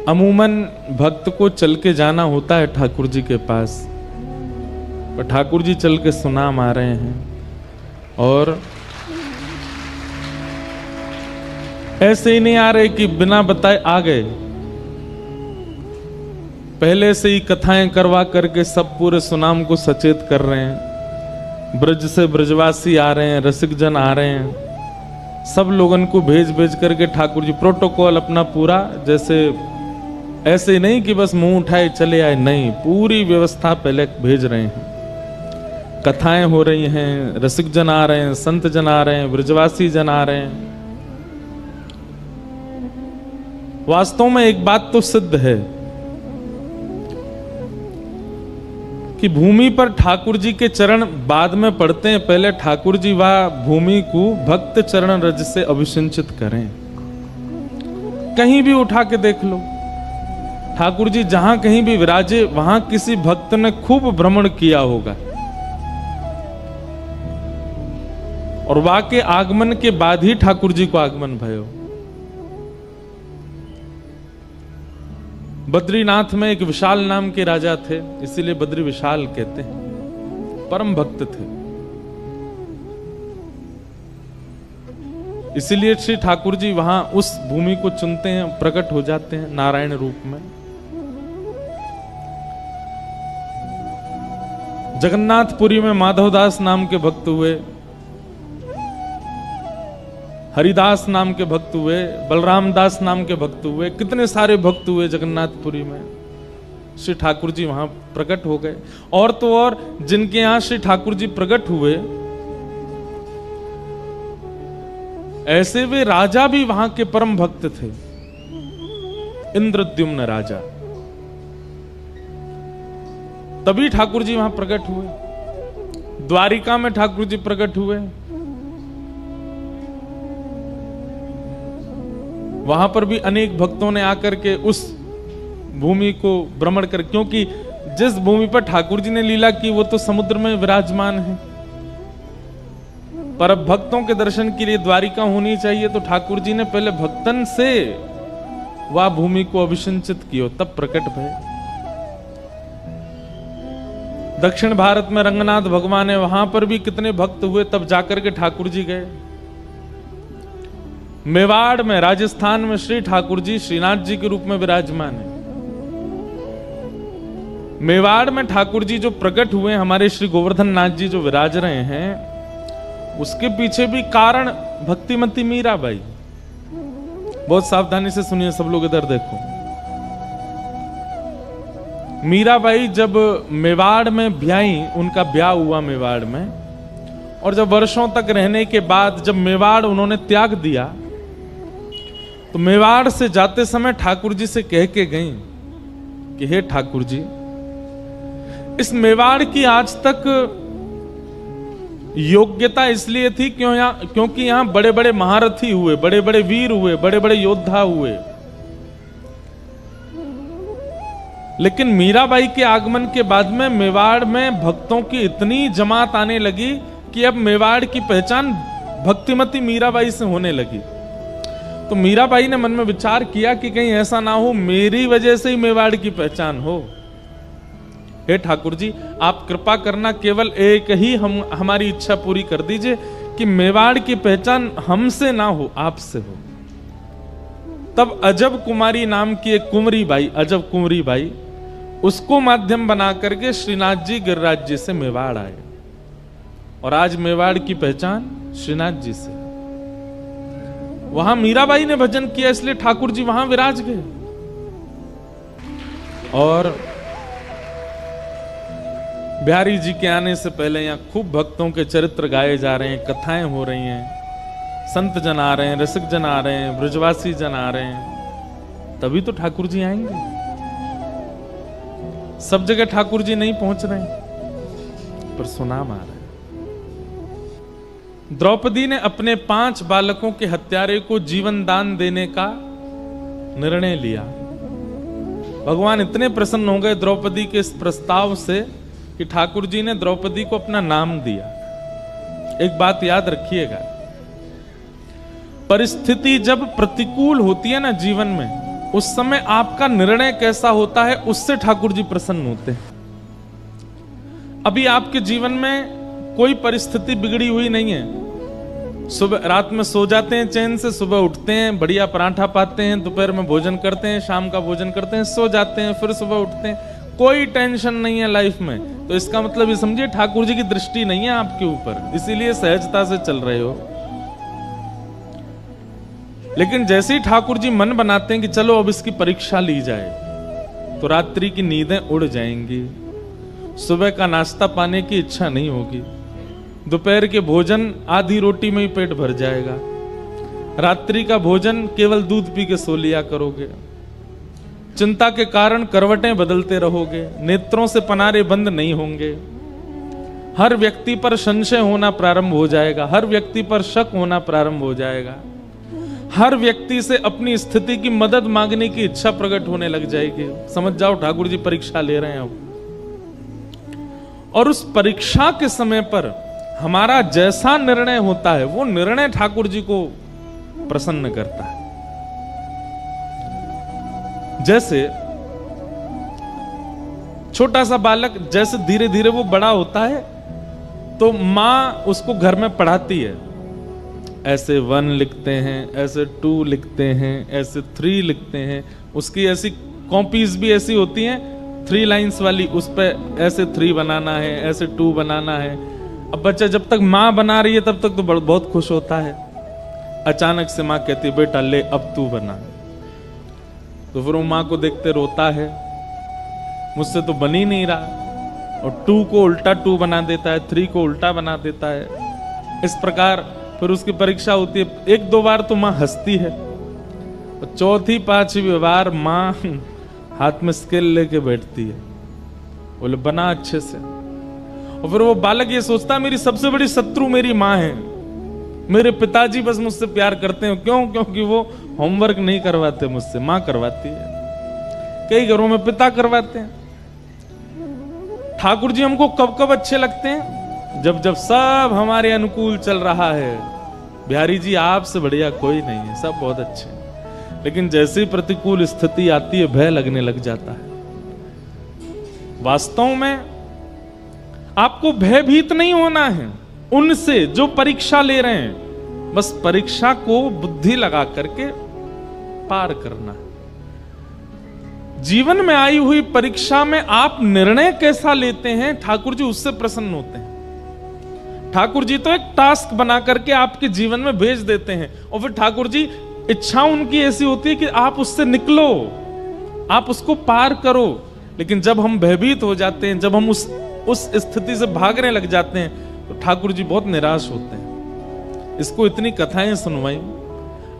अमूमन भक्त को चल के जाना होता है ठाकुर जी के पास, पर ठाकुर जी चल के सुनाम आ रहे हैं और ऐसे ही नहीं आ रहे कि बिना बताए आ गए। पहले से ही कथाएं करवा करके सब पूरे सुनाम को सचेत कर रहे हैं। ब्रज से ब्रजवासी आ रहे हैं, रसिक जन आ रहे हैं, सब लोगन को भेज भेज करके ठाकुर जी प्रोटोकॉल अपना पूरा, जैसे ऐसे नहीं कि बस मुंह उठाए चले आए, नहीं, पूरी व्यवस्था पहले भेज रहे हैं। कथाएं हो रही हैं, रसिक जन आ रहे हैं, संत जन आ रहे हैं, ब्रजवासी जन आ रहे हैं। वास्तव में एक बात तो सिद्ध है कि भूमि पर ठाकुर जी के चरण बाद में पड़ते हैं, पहले ठाकुर जी वह भूमि को भक्त चरण रज से अभिषिंचित करें। कहीं भी उठा के देख लो, ठाकुर जी जहां कहीं भी विराजे वहां किसी भक्त ने खूब भ्रमण किया होगा और वहां के आगमन के बाद ही ठाकुर जी को आगमन भयो। बद्रीनाथ में एक विशाल नाम के राजा थे, इसीलिए बद्री विशाल कहते हैं, परम भक्त थे। इसीलिए श्री ठाकुर जी वहां उस भूमि को चुनते हैं, प्रकट हो जाते हैं नारायण रूप में। जगन्नाथपुरी में माधवदास नाम के भक्त हुए, हरिदास नाम के भक्त हुए, बलराम दास नाम के भक्त हुए, कितने सारे भक्त हुए जगन्नाथपुरी में। श्री ठाकुर जी वहां प्रकट हो गए। और तो और जिनके यहां श्री ठाकुर जी प्रकट हुए, ऐसे वे राजा भी वहां के परम भक्त थे। इंद्रद्युम्न राजा, तभी ठाकुर जी वहां प्रकट हुए। द्वारिका में ठाकुर जी प्रकट हुए, वहां पर भी अनेक भक्तों ने आकर के उस भूमि को भ्रमण कर, क्योंकि जिस भूमि पर ठाकुर जी ने लीला की वो तो समुद्र में विराजमान है, पर अब भक्तों के दर्शन के लिए द्वारिका होनी चाहिए, तो ठाकुर जी ने पहले भक्तन से वह भूमि को अभिषिंचित किया, तब प्रकट भय। दक्षिण भारत में रंगनाथ भगवान है, वहां पर भी कितने भक्त हुए, तब जाकर के ठाकुर जी गए। मेवाड़ में, राजस्थान में श्री ठाकुर जी श्रीनाथ जी के रूप में विराजमान है। मेवाड़ में ठाकुर जी जो प्रकट हुए, हमारे श्री गोवर्धन नाथ जी जो विराज रहे हैं, उसके पीछे भी कारण भक्तिमती मीराबाई। बहुत सावधानी से सुनिए सब लोग, इधर देखो। मीराबाई जब मेवाड़ में ब्याई, उनका ब्याह हुआ मेवाड़ में, और जब वर्षों तक रहने के बाद जब मेवाड़ उन्होंने त्याग दिया, तो मेवाड़ से जाते समय ठाकुर जी से कह के गई कि हे ठाकुर जी, इस मेवाड़ की आज तक योग्यता इसलिए थी क्योंकि यहां बड़े बड़े महारथी हुए, बड़े बड़े वीर हुए, बड़े बड़े योद्धा हुए। लेकिन मीराबाई के आगमन के बाद में मेवाड़ में भक्तों की इतनी जमात आने लगी कि अब मेवाड़ की पहचान भक्तिमती मीराबाई से होने लगी। तो मीराबाई ने मन में विचार किया कि कहीं ऐसा ना हो मेरी वजह से ही मेवाड़ की पहचान हो। हे ठाकुर जी, आप कृपा करना, केवल एक ही हमारी इच्छा पूरी कर दीजिए कि मेवाड़ की पहचान हमसे ना हो, आपसे हो। तब अजब कुमारी नाम की एक कुंवरी बाई, अजब कुंवरी बाई, उसको माध्यम बना करके श्रीनाथ जी गिरिराज जी से मेवाड़ आए, और आज मेवाड़ की पहचान श्रीनाथ जी से। वहां मीराबाई ने भजन किया, इसलिए ठाकुर जी वहां विराज गए। और बिहारी जी के आने से पहले यहां खूब भक्तों के चरित्र गाए जा रहे हैं, कथाएं हो रही हैं, संत जन आ रहे हैं, रसिक जन आ रहे हैं, ब्रजवासी जन आ रहे हैं, तभी तो ठाकुर जी आएंगे। सब जगह ठाकुर जी नहीं पहुंच रहे हैं, पर सुनाम आ रहा है। द्रौपदी ने अपने 5 बालकों के हत्यारे को जीवन दान देने का निर्णय लिया। भगवान इतने प्रसन्न हो गए द्रौपदी के इस प्रस्ताव से कि ठाकुर जी ने द्रौपदी को अपना नाम दिया। एक बात याद रखिएगा, परिस्थिति जब प्रतिकूल होती है ना जीवन में, उस समय आपका निर्णय कैसा होता है, उससे ठाकुर जी प्रसन्न होते हैं। अभी आपके जीवन में कोई परिस्थिति बिगड़ी हुई नहीं है। सुबह रात में सो जाते हैं चैन से, सुबह उठते हैं, बढ़िया पराठा पाते हैं, दोपहर में भोजन करते हैं, शाम का भोजन करते हैं, सो जाते हैं, फिर सुबह उठते हैं, कोई टेंशन नहीं है लाइफ में। तो इसका मतलब ये समझिए ठाकुर जी की दृष्टि नहीं है आपके ऊपर, इसीलिए सहजता से चल रहे हो। लेकिन जैसे ही ठाकुर जी मन बनाते हैं कि चलो अब इसकी परीक्षा ली जाए, तो रात्रि की नींदें उड़ जाएंगी, सुबह का नाश्ता पाने की इच्छा नहीं होगी, दोपहर के भोजन आधी रोटी में ही पेट भर जाएगा, रात्रि का भोजन केवल दूध पी के सो लिया करोगे, चिंता के कारण करवटें बदलते रहोगे, नेत्रों से पनारे बंद नहीं होंगे, हर व्यक्ति पर संशय होना प्रारंभ हो जाएगा, हर व्यक्ति पर शक होना प्रारंभ हो जाएगा, हर व्यक्ति से अपनी स्थिति की मदद मांगने की इच्छा प्रकट होने लग जाएगी। समझ जाओ ठाकुर जी परीक्षा ले रहे हैं अब। और उस परीक्षा के समय पर हमारा जैसा निर्णय होता है, वो निर्णय ठाकुर जी को प्रसन्न करता है। जैसे छोटा सा बालक जैसे धीरे धीरे वो बड़ा होता है, तो मां उसको घर में पढ़ाती है, ऐसे 1 लिखते हैं, ऐसे 2 लिखते हैं, ऐसे 3 लिखते हैं। उसकी ऐसी कॉपीज भी ऐसी होती हैं 3 लाइंस वाली, उस पर ऐसे 3 बनाना है, ऐसे 2 बनाना है। अब बच्चा जब तक माँ बना रही है तब तक तो बहुत खुश होता है। अचानक से माँ कहती है बेटा ले अब तू बना, तो फिर वो माँ को देखते रोता है, मुझसे तो बन ही नहीं रहा, और 2 को उल्टा 2 बना देता है, 3 को उल्टा बना देता है। इस प्रकार फिर उसकी परीक्षा होती है। 1-2 बार तो माँ हंसती है, और 4थी-5वीं बार माँ हाथ में स्केल लेके बैठती है, बोले बना अच्छे से। और फिर वो बालक ये सोचता है मेरी सबसे बड़ी शत्रु मेरी माँ है, मेरे पिताजी बस मुझसे प्यार करते हैं। क्यों? क्योंकि वो होमवर्क नहीं करवाते मुझसे, माँ करवाती है। कई घरों में पिता करवाते हैं। ठाकुर जी हमको कब कब अच्छे लगते हैं? जब जब सब हमारे अनुकूल चल रहा है। बिहारी जी आपसे बढ़िया कोई नहीं है, सब बहुत अच्छे हैं। लेकिन जैसे ही प्रतिकूल स्थिति आती है, भय लगने लग जाता है। वास्तव में आपको भयभीत नहीं होना है उनसे जो परीक्षा ले रहे हैं, बस परीक्षा को बुद्धि लगा करके पार करना है। जीवन में आई हुई परीक्षा में आप निर्णय कैसा लेते हैं, ठाकुर जी उससे प्रसन्न होते हैं। ठाकुर जी तो एक टास्क बना करके आपके जीवन में भेज देते हैं, और फिर ठाकुर जी इच्छा उनकी ऐसी होती है कि आप उससे निकलो, आप उसको पार करो। लेकिन जब हम भयभीत हो जाते हैं, जब हम उस स्थिति से भागने लग जाते हैं, तो ठाकुर जी बहुत निराश होते हैं। इसको इतनी कथाएं सुनवाई,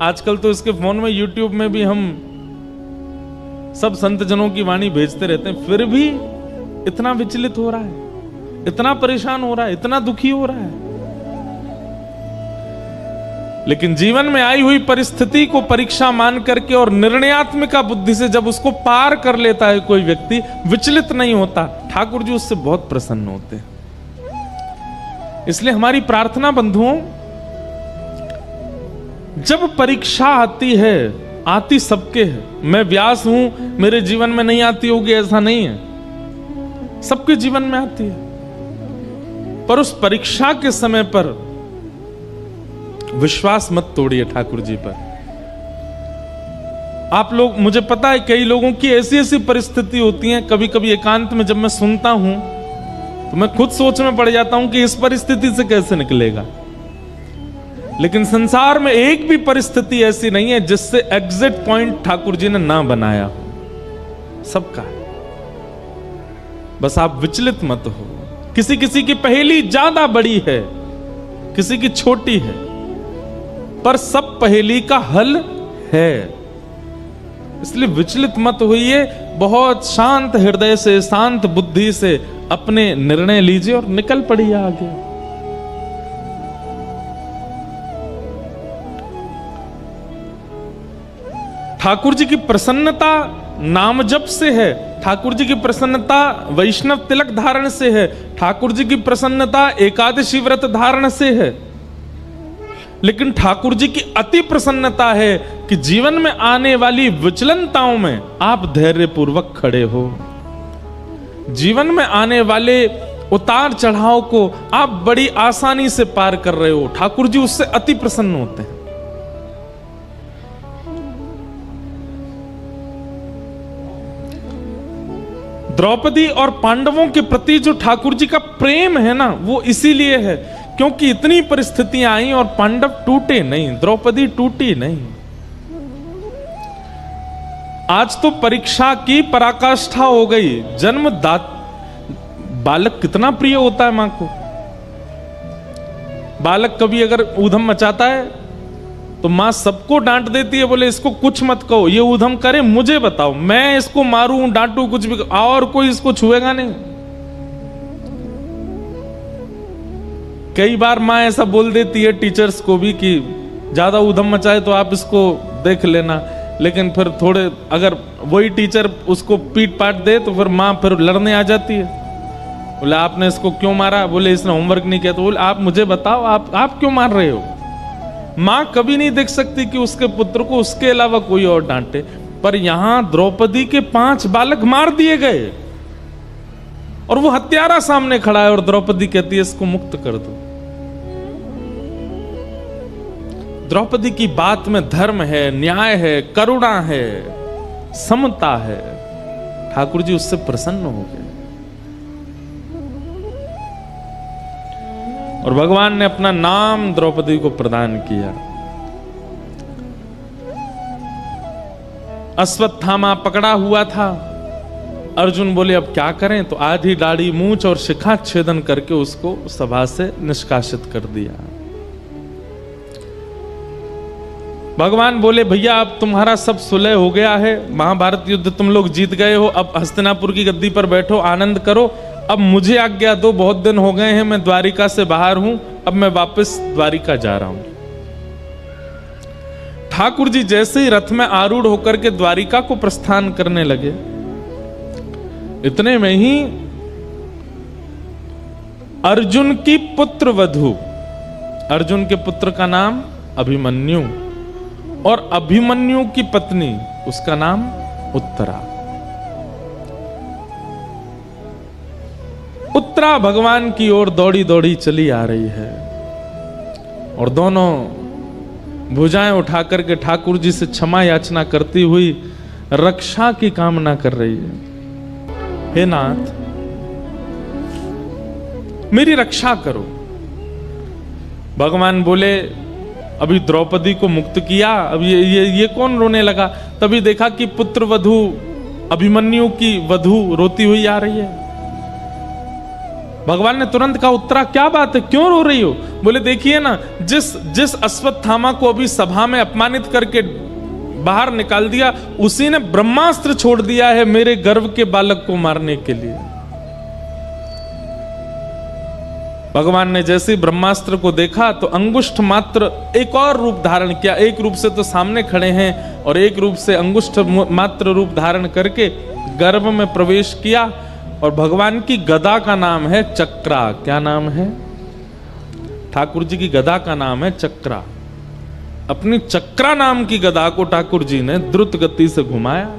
आजकल तो इसके फोन में यूट्यूब में भी हम सब संत जनों की वाणी भेजते रहते हैं, फिर भी इतना विचलित हो रहा है, इतना परेशान हो रहा है, इतना दुखी हो रहा है। लेकिन जीवन में आई हुई परिस्थिति को परीक्षा मान करके और निर्णयात्मक बुद्धि से जब उसको पार कर लेता है कोई व्यक्ति, विचलित नहीं होता, ठाकुर जी उससे बहुत प्रसन्न होते हैं। इसलिए हमारी प्रार्थना बंधुओं, जब परीक्षा आती है, आती सबके है। मैं व्यास हूं, मेरे जीवन में नहीं आती होगी ऐसा नहीं है, सबके जीवन में आती है। पर उस परीक्षा के समय पर विश्वास मत तोड़िए ठाकुर जी पर। आप लोग, मुझे पता है कई लोगों की ऐसी ऐसी परिस्थिति होती है, कभी कभी एकांत में जब मैं सुनता हूं तो मैं खुद सोच में पड़ जाता हूं कि इस परिस्थिति से कैसे निकलेगा। लेकिन संसार में एक भी परिस्थिति ऐसी नहीं है जिससे एग्जिट पॉइंट ठाकुर जी ने ना बनाया हो, सबका है। बस आप विचलित मत हो। किसी किसी की पहेली ज्यादा बड़ी है, किसी की छोटी है, पर सब पहेली का हल है। इसलिए विचलित मत होइए, बहुत शांत हृदय से, शांत बुद्धि से अपने निर्णय लीजिए और निकल पड़िए आगे। ठाकुर जी की प्रसन्नता नाम जप से है, ठाकुर जी की प्रसन्नता वैष्णव तिलक धारण से है, ठाकुर जी की प्रसन्नता एकादशी व्रत धारण से है। लेकिन ठाकुर जी की अति प्रसन्नता है कि जीवन में आने वाली विचलनताओं में आप धैर्य पूर्वक खड़े हो। जीवन में आने वाले उतार चढ़ाव को आप बड़ी आसानी से पार कर रहे हो। ठाकुर जी उससे अति प्रसन्न होते हैं। द्रौपदी और पांडवों के प्रति जो ठाकुर जी का प्रेम है ना, वो इसीलिए है क्योंकि इतनी परिस्थितियां आई और पांडव टूटे नहीं, द्रौपदी टूटी नहीं। आज तो परीक्षा की पराकाष्ठा हो गई। बालक कितना प्रिय होता है मां को। बालक कभी अगर ऊधम मचाता है तो मां सबको डांट देती है, बोले इसको कुछ मत कहो, ये ऊधम करे मुझे बताओ, मैं इसको मारूं डांटू कुछ भी, और कोई इसको छुएगा नहीं। कई बार मां ऐसा बोल देती है टीचर्स को भी कि ज्यादा ऊधम मचाए तो आप इसको देख लेना, लेकिन फिर थोड़े अगर वही टीचर उसको पीट पाट दे तो फिर मां फिर लड़ने आ जाती है। बोले आपने इसको क्यों मारा? बोले इसने होमवर्क नहीं किया। तो बोले आप मुझे बताओ, आप क्यों मार रहे हो? मां कभी नहीं देख सकती कि उसके पुत्र को उसके अलावा कोई और डांटे, पर यहां द्रौपदी के 5 बालक मार दिए गए और वो हत्यारा सामने खड़ा है और द्रौपदी कहती है इसको मुक्त कर दो। द्रौपदी की बात में धर्म है, न्याय है, करुणा है, समता है। ठाकुर जी उससे प्रसन्न हो गए और भगवान ने अपना नाम द्रौपदी को प्रदान किया। अश्वत्थामा पकड़ा हुआ था। अर्जुन बोले अब क्या करें? तो आधी दाढ़ी, मूंछ और शिखा छेदन करके उसको सभा से निष्कासित कर दिया। भगवान बोले भैया अब तुम्हारा सब सुलह हो गया है, महाभारत युद्ध तुम लोग जीत गए हो, अब हस्तिनापुर की गद्दी पर बैठो, आनंद करो। अब मुझे आज्ञा दो, बहुत दिन हो गए हैं, मैं द्वारिका से बाहर हूं, अब मैं वापस द्वारिका जा रहा हूं। ठाकुर जी जैसे ही रथ में आरूढ़ होकर के द्वारिका को प्रस्थान करने लगे, इतने में ही अर्जुन की पुत्र वधू, अर्जुन के पुत्र का नाम अभिमन्यु और अभिमन्यु की पत्नी उसका नाम उत्तरा। उत्तरा भगवान की ओर दौड़ी दौड़ी चली आ रही है और दोनों भुजाएं उठाकर के ठाकुर जी से क्षमा याचना करती हुई रक्षा की कामना कर रही है। हे नाथ, मेरी रक्षा करो। भगवान बोले अभी द्रौपदी को मुक्त किया, अब ये कौन रोने लगा? तभी देखा कि पुत्र वधू अभिमन्यु की वधू रोती हुई आ रही है। भगवान ने तुरंत कहा उत्तरा क्या बात है, क्यों रो रही हो? बोले देखिए ना, जिस अश्वत्थामा को अभी सभा में अपमानित करके बाहर निकाल दिया, उसी ने ब्रह्मास्त्र छोड़ दिया है मेरे गर्भ के बालक को मारने के लिए। भगवान ने जैसे ही ब्रह्मास्त्र को देखा तो अंगुष्ठ मात्र एक और रूप धारण किया। एक रूप से तो सामने खड़े हैं और एक रूप से अंगुष्ठ मात्र रूप धारण करके गर्भ में प्रवेश किया और भगवान की गदा का नाम है चक्रा। क्या नाम है? ठाकुर जी की गदा का नाम है चक्रा। अपनी चक्रा नाम की गदा को ठाकुर जी ने द्रुत गति से घुमाया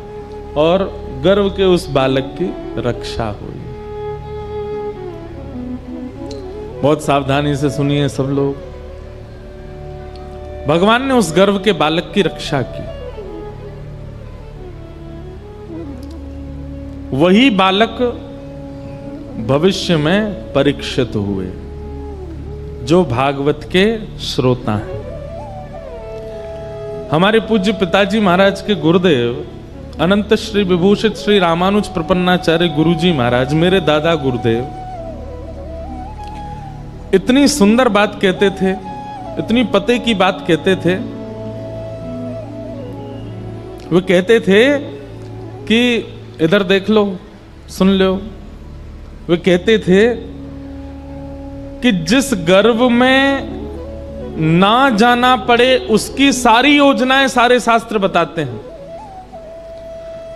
और गर्भ के उस बालक की रक्षा हुई। बहुत सावधानी से सुनिए सब लोग। भगवान ने उस गर्भ के बालक की रक्षा की। वही बालक भविष्य में परीक्षित हुए, जो भागवत के श्रोता हैं। हमारे पूज्य पिताजी महाराज के गुरुदेव अनंत श्री विभूषित श्री रामानुज प्रपन्नाचार्य गुरुजी महाराज, मेरे दादा गुरुदेव, इतनी सुंदर बात कहते थे, इतनी पते की बात कहते थे। वो कहते थे कि इधर देख लो, सुन लो। वे कहते थे कि जिस गर्भ में ना जाना पड़े उसकी सारी योजनाएं सारे शास्त्र बताते हैं।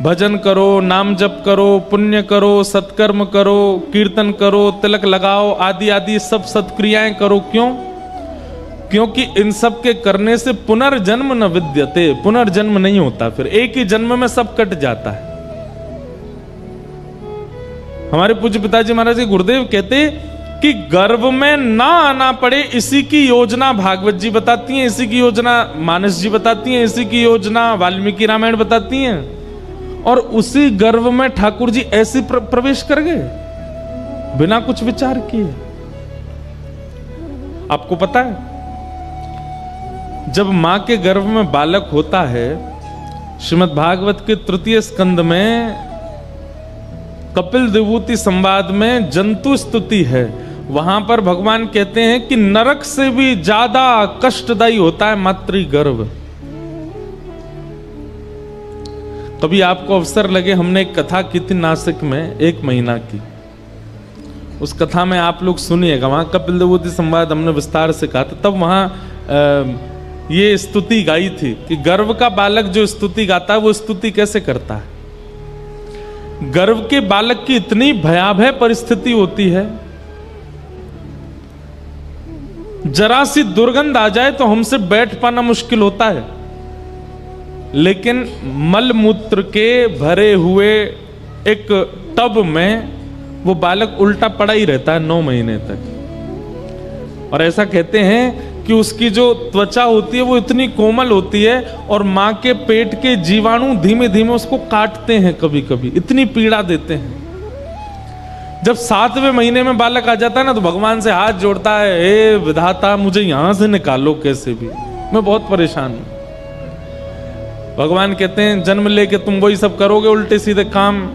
भजन करो, नाम जप करो, पुण्य करो, सत्कर्म करो, कीर्तन करो, तिलक लगाओ, आदि आदि सब सत्क्रियाएं करो। क्यों? क्योंकि इन सब के करने से पुनर्जन्म न विद्यते, पुनर्जन्म नहीं होता, फिर एक ही जन्म में सब कट जाता है। हमारे पूज्य पिताजी महाराज जी गुरुदेव कहते कि गर्भ में ना आना पड़े, इसी की योजना भागवत जी बताती हैं, इसी की योजना मानस जी बताती हैं, इसी की योजना वाल्मीकि रामायण बताती हैं, और उसी गर्भ में ठाकुर जी ऐसे प्रवेश कर गए बिना कुछ विचार किए। आपको पता है जब मां के गर्भ में बालक होता है, श्रीमद् भागवत के तृतीय स्कंद में कपिल विभूति संवाद में जंतु स्तुति है, वहां पर भगवान कहते हैं कि नरक से भी ज्यादा कष्टदायी होता है मातृगर्भ। कभी आपको अवसर लगे, हमने एक कथा की थी नासिक में 1 महीना की, उस कथा में आप लोग सुनिएगा, वहां कपिल विभूति संवाद हमने विस्तार से कहा था। तब वहां ये स्तुति गाई थी कि गर्भ का बालक जो स्तुति गाता है वो स्तुति कैसे करता है। गर्भ के बालक की इतनी भयावह परिस्थिति होती है, जरा सी दुर्गंध आ जाए तो हमसे बैठ पाना मुश्किल होता है, लेकिन मलमूत्र के भरे हुए एक टब में वो बालक उल्टा पड़ा ही रहता है 9 महीने तक। और ऐसा कहते हैं कि उसकी जो त्वचा होती है वो इतनी कोमल होती है, और मां के पेट के जीवाणु धीमे धीमे उसको काटते हैं, कभी कभी इतनी पीड़ा देते हैं। जब 7वें महीने में बालक आ जाता है ना, तो भगवान से हाथ जोड़ता है, हे विधाता मुझे यहां से निकालो कैसे भी, मैं बहुत परेशान हूं। भगवान कहते हैं जन्म लेके तुम वही सब करोगे, उल्टे सीधे काम,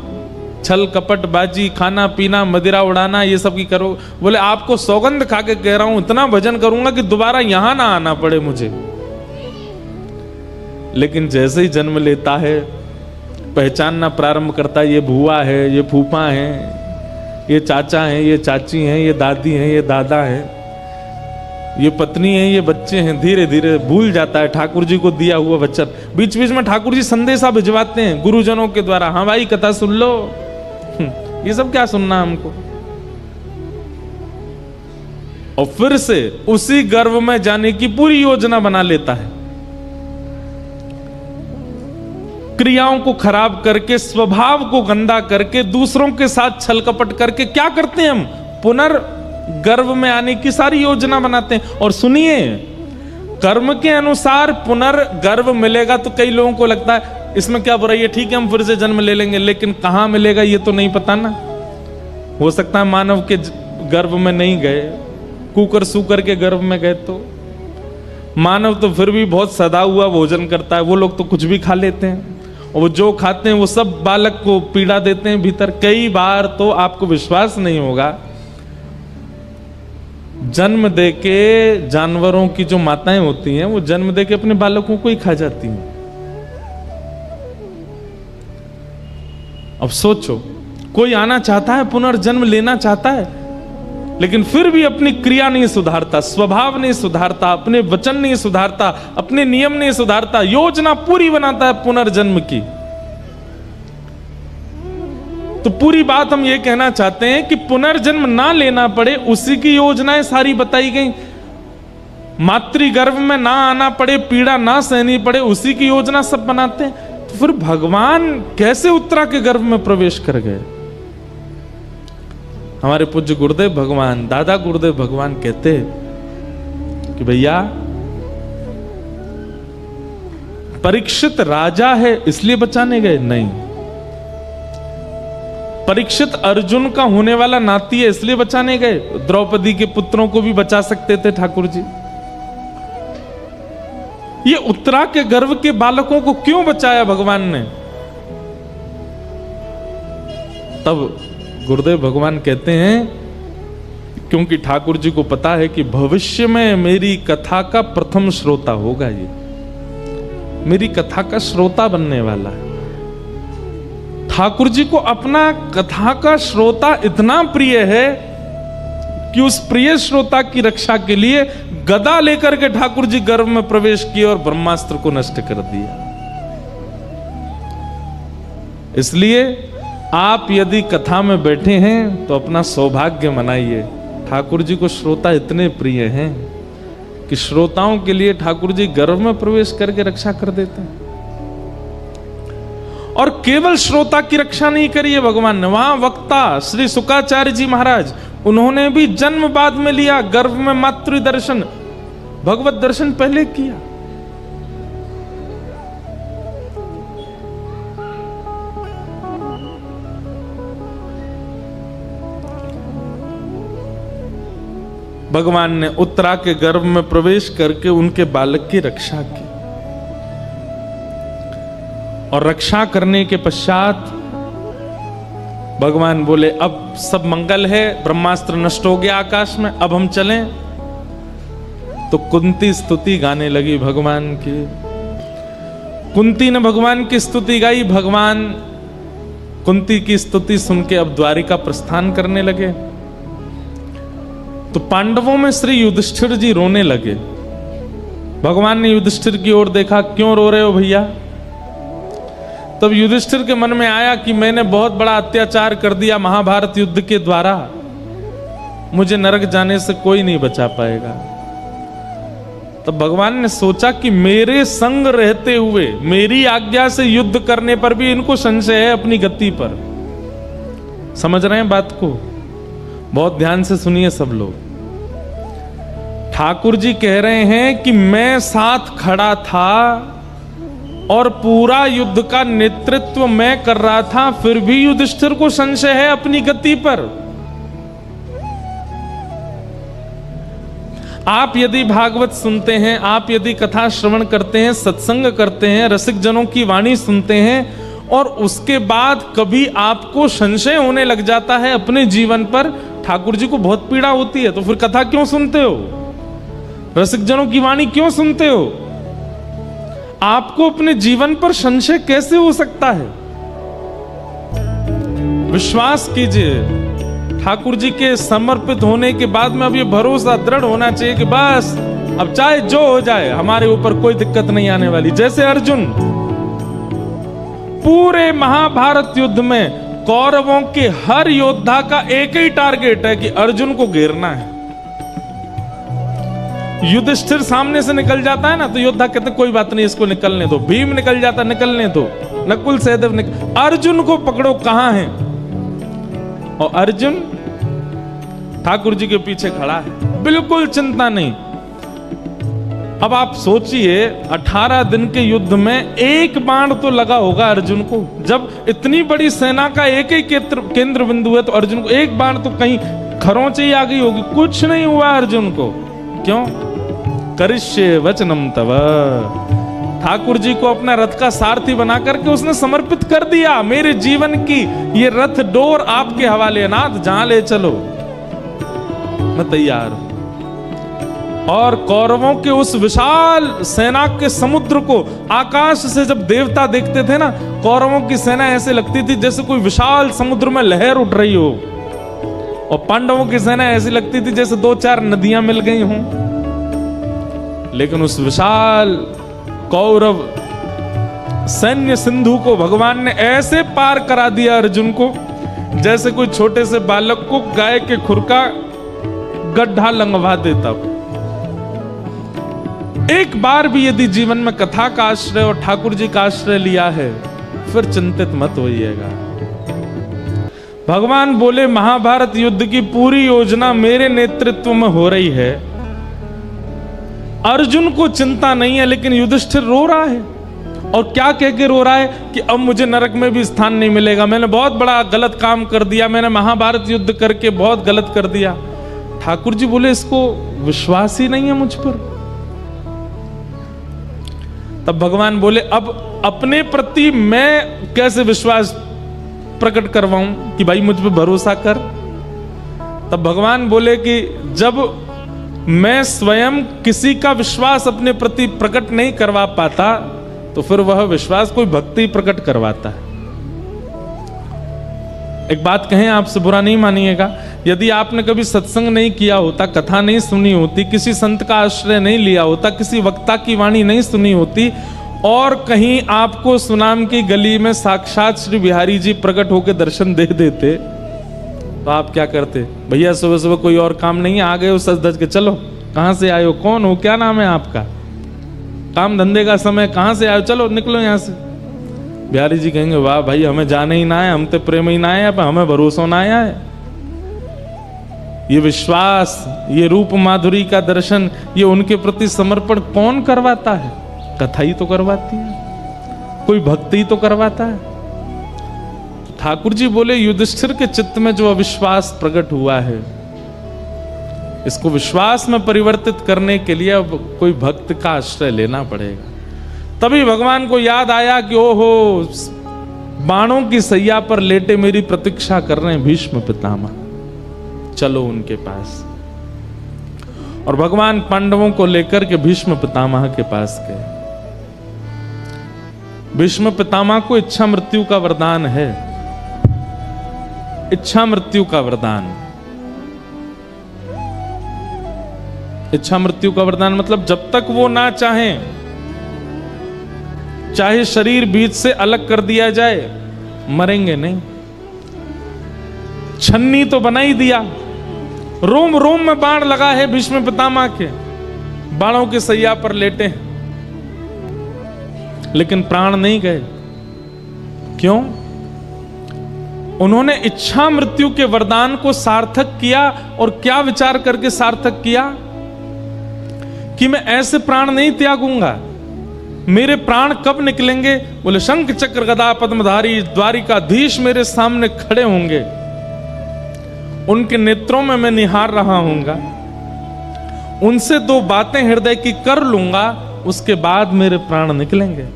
छल कपट बाजी, खाना पीना, मदिरा उड़ाना, ये सब की करो। बोले आपको सौगंध खा के कह रहा हूं, इतना भजन करूंगा कि दोबारा यहां ना आना पड़े मुझे। लेकिन जैसे ही जन्म लेता है, पहचानना प्रारंभ करता है, ये बुआ है, ये फूफा है, ये चाचा हैं, ये चाची हैं, ये दादी हैं, ये दादा हैं, ये पत्नी है, ये बच्चे हैं। धीरे धीरे भूल जाता है ठाकुर जी को दिया हुआ वचन। बीच बीच में ठाकुर जी संदेशा भिजवाते हैं गुरुजनों के द्वारा, हाँ भाई कथा सुन लो, ये सब क्या सुनना हमको। और फिर से उसी गर्भ में जाने की पूरी योजना बना लेता है, क्रियाओं को खराब करके, स्वभाव को गंदा करके, दूसरों के साथ छल कपट करके क्या करते हैं हम, पुनर्गर्भ में आने की सारी योजना बनाते हैं। और सुनिए, कर्म के अनुसार पुनर्गर्भ मिलेगा तो कई लोगों को लगता है इसमें क्या बुराई है, ठीक है हम फिर से जन्म ले लेंगे, लेकिन कहां मिलेगा ये तो नहीं पता ना। हो सकता है मानव के गर्भ में नहीं गए, कुकर सूकर के गर्भ में गए, तो मानव तो फिर भी बहुत सदा हुआ भोजन करता है, वो लोग तो कुछ भी खा लेते हैं, और वो जो खाते हैं वो सब बालक को पीड़ा देते हैं भीतर। कई बार तो आपको विश्वास नहीं होगा, जन्म दे के जानवरों की जो माताएं होती हैं वो जन्म दे के अपने बालकों को ही खा जाती हैं। अब सोचो, कोई आना चाहता है, पुनर्जन्म लेना चाहता है, लेकिन फिर भी अपनी क्रिया नहीं सुधारता, स्वभाव नहीं सुधारता, अपने वचन नहीं सुधारता, अपने नियम नहीं सुधारता, योजना पूरी बनाता है पुनर्जन्म की। तो पूरी बात हम ये कहना चाहते हैं कि पुनर्जन्म ना लेना पड़े, उसी की योजनाएं सारी बताई गई। मातृगर्भ में ना आना पड़े, पीड़ा ना सहनी पड़े, उसी की योजना सब बनाते हैं। तो फिर भगवान कैसे उत्तरा के गर्भ में प्रवेश कर गए। हमारे पूज्य गुरुदेव भगवान, दादा गुरुदेव भगवान कहते कि भैया परीक्षित राजा है इसलिए बचाने गए नहीं, परीक्षित अर्जुन का होने वाला नाती है इसलिए बचाने गए। द्रौपदी के पुत्रों को भी बचा सकते थे ठाकुर जी, ये उत्तरा के गर्भ के बालकों को क्यों बचाया भगवान ने। तब गुरुदेव भगवान कहते हैं क्योंकि ठाकुर जी को पता है कि भविष्य में मेरी कथा का प्रथम श्रोता होगा, ये मेरी कथा का श्रोता बनने वाला है। ठाकुर जी को अपना कथा का श्रोता इतना प्रिय है कि उस प्रिय श्रोता की रक्षा के लिए गदा लेकर के ठाकुर जी गर्भ में प्रवेश किए और ब्रह्मास्त्र को नष्ट कर दिया। इसलिए आप यदि कथा में बैठे हैं तो अपना सौभाग्य मनाइए, ठाकुर जी को श्रोता इतने प्रिय हैं कि श्रोताओं के लिए ठाकुर जी गर्भ में प्रवेश करके रक्षा कर देते हैं। और केवल श्रोता की रक्षा नहीं करी है भगवान ने, वहां वक्ता श्री शुकाचार्य जी महाराज, उन्होंने भी जन्म बाद में लिया, गर्भ में मातृ दर्शन, भगवत दर्शन पहले किया। भगवान ने उत्तरा के गर्भ में प्रवेश करके उनके बालक की रक्षा की, और रक्षा करने के पश्चात भगवान बोले अब सब मंगल है, ब्रह्मास्त्र नष्ट हो गया आकाश में, अब हम चलें। तो कुंती स्तुति गाने लगी भगवान की। कुंती ने भगवान की स्तुति गाई, भगवान कुंती की स्तुति सुन के अब द्वारिका प्रस्थान करने लगे। तो पांडवों में श्री युधिष्ठिर जी रोने लगे। भगवान ने युधिष्ठिर की ओर देखा, क्यों रो रहे हो भैया? तब युधिष्ठिर के मन में आया कि मैंने बहुत बड़ा अत्याचार कर दिया महाभारत युद्ध के द्वारा, मुझे नरक जाने से कोई नहीं बचा पाएगा। तब भगवान ने सोचा कि मेरे संग रहते हुए मेरी आज्ञा से युद्ध करने पर भी इनको संशय है अपनी गति पर। समझ रहे हैं बात को? बहुत ध्यान से सुनिए सब लोग। ठाकुर जी कह रहे हैं कि मैं साथ खड़ा था और पूरा युद्ध का नेतृत्व मैं कर रहा था, फिर भी युधिष्ठिर को संशय है अपनी गति पर। आप यदि भागवत सुनते हैं, आप यदि कथा श्रवण करते हैं, सत्संग करते हैं, रसिक जनों की वाणी सुनते हैं, और उसके बाद कभी आपको संशय होने लग जाता है अपने जीवन पर, ठाकुर जी को बहुत पीड़ा होती है, तो फिर कथा क्यों सुनते हो? रसिक जनों की वाणी क्यों सुनते हो? आपको अपने जीवन पर संशय कैसे हो सकता है? विश्वास कीजिए, ठाकुर जी के समर्पित होने के बाद में अब ये भरोसा दृढ़ होना चाहिए कि बस अब चाहे जो हो जाए हमारे ऊपर कोई दिक्कत नहीं आने वाली। जैसे अर्जुन, पूरे महाभारत युद्ध में कौरवों के हर योद्धा का एक ही टारगेट है कि अर्जुन को घेरना है। युधिष्ठिर सामने से निकल जाता है ना, तो योद्धा कहते कोई बात नहीं, इसको निकलने दो। भीम निकल जाता, निकलने दो। नकुल सहदेव अर्जुन को पकड़ो, कहां है? और अर्जुन ठाकुर जी के पीछे खड़ा है, बिल्कुल चिंता नहीं। अब आप सोचिए, 18 दिन के युद्ध में एक बाण तो लगा होगा अर्जुन को। जब इतनी बड़ी सेना का एक ही केंद्र बिंदु है, तो अर्जुन को एक बाण तो कहीं खरोंच ही आ गई होगी। कुछ नहीं हुआ अर्जुन को। क्यों? करिष्ये वचनम तव। ठाकुर जी को अपना रथ का सारथी बना करके उसने समर्पित कर दिया। मेरे जीवन की ये रथ डोर आपके हवाले, नाथ जहां ले चलो मैं तैयार हूं। और कौरवों के उस विशाल सेना के समुद्र को आकाश से जब देवता देखते थे ना, कौरवों की सेना ऐसे लगती थी जैसे कोई विशाल समुद्र में लहर उठ रही हो, और पांडवों की सेना ऐसी लगती थी जैसे 2-4 नदियां मिल गई हों। लेकिन उस विशाल कौरव सैन्य सिंधु को भगवान ने ऐसे पार करा दिया अर्जुन को, जैसे कोई छोटे से बालक को गाय के खुर का गड्ढा लंघवा देता। एक बार भी यदि जीवन में कथा का आश्रय और ठाकुर जी का आश्रय लिया है, फिर चिंतित मत होइएगा। भगवान बोले महाभारत युद्ध की पूरी योजना मेरे नेतृत्व में हो रही है। अर्जुन को चिंता नहीं है, लेकिन युधिष्ठिर रो रहा है। और क्या कह के रो रहा है कि अब मुझे नरक में भी स्थान नहीं मिलेगा, मैंने बहुत बड़ा गलत काम कर दिया, मैंने महाभारत युद्ध करके बहुत गलत कर दिया। ठाकुर जी बोले इसको विश्वास ही नहीं है मुझ पर। तब भगवान बोले अब अपने प्रति मैं कैसे विश्वास प्रकट करवाऊं कि भाई मुझ पर भरोसा कर। तब भगवान बोले कि जब मैं स्वयं किसी का विश्वास अपने प्रति प्रकट नहीं करवा पाता, तो फिर वह विश्वास कोई भक्ति प्रकट करवाता है। एक बात कहें, आपसे बुरा नहीं मानिएगा, यदि आपने कभी सत्संग नहीं किया होता, कथा नहीं सुनी होती, किसी संत का आश्रय नहीं लिया होता, किसी वक्ता की वाणी नहीं सुनी होती, और कहीं आपको सुनाम की गली में साक्षात श्री बिहारी जी प्रकट होकर दर्शन दे देते, तो आप क्या करते? भैया सुबह सुबह कोई और काम नहीं है, आ गए हो सज धज के, चलो कहां से आए हो, कौन हो, क्या नाम है आपका, काम धंधे का समय, कहां से आए हो, चलो निकलो यहां से। बिहारी जी कहेंगे वाह भाई, हमें जाने ही ना है, हम तो प्रेम ही ना है, हमें भरोसा ना आया है। ये विश्वास, ये रूप माधुरी का दर्शन, ये उनके प्रति समर्पण कौन करवाता है? कथा ही तो करवाती है, कोई भक्ति ही तो करवाता है। ठाकुर जी बोले युधिष्ठिर के चित्त में जो अविश्वास प्रकट हुआ है, इसको विश्वास में परिवर्तित करने के लिए अब कोई भक्त का आश्रय लेना पड़ेगा। तभी भगवान को याद आया कि ओहो, बाणों की सैया पर लेटे मेरी प्रतीक्षा कर रहे हैं भीष्म पितामह, चलो उनके पास। और भगवान पांडवों को लेकर के भीष्म पितामह के पास गए। भीष्म पितामह को इच्छा मृत्यु का वरदान है, इच्छा मृत्यु का वरदान। इच्छा मृत्यु का वरदान मतलब जब तक वो ना चाहें, चाहे शरीर बीच से अलग कर दिया जाए, मरेंगे नहीं। छन्नी तो बना ही दिया, रोम रोम में बाण लगा है भीष्म पितामह के, बाणों के सैया पर लेटे हैं, लेकिन प्राण नहीं गए। क्यों? उन्होंने इच्छा मृत्यु के वरदान को सार्थक किया। और क्या विचार करके सार्थक किया? कि मैं ऐसे प्राण नहीं त्यागूंगा। मेरे प्राण कब निकलेंगे? बोले शंख चक्र गदा पद्मधारी द्वारिकाधीश मेरे सामने खड़े होंगे, उनके नेत्रों में मैं निहार रहा हूंगा, उनसे दो बातें हृदय की कर लूंगा, उसके बाद मेरे प्राण निकलेंगे।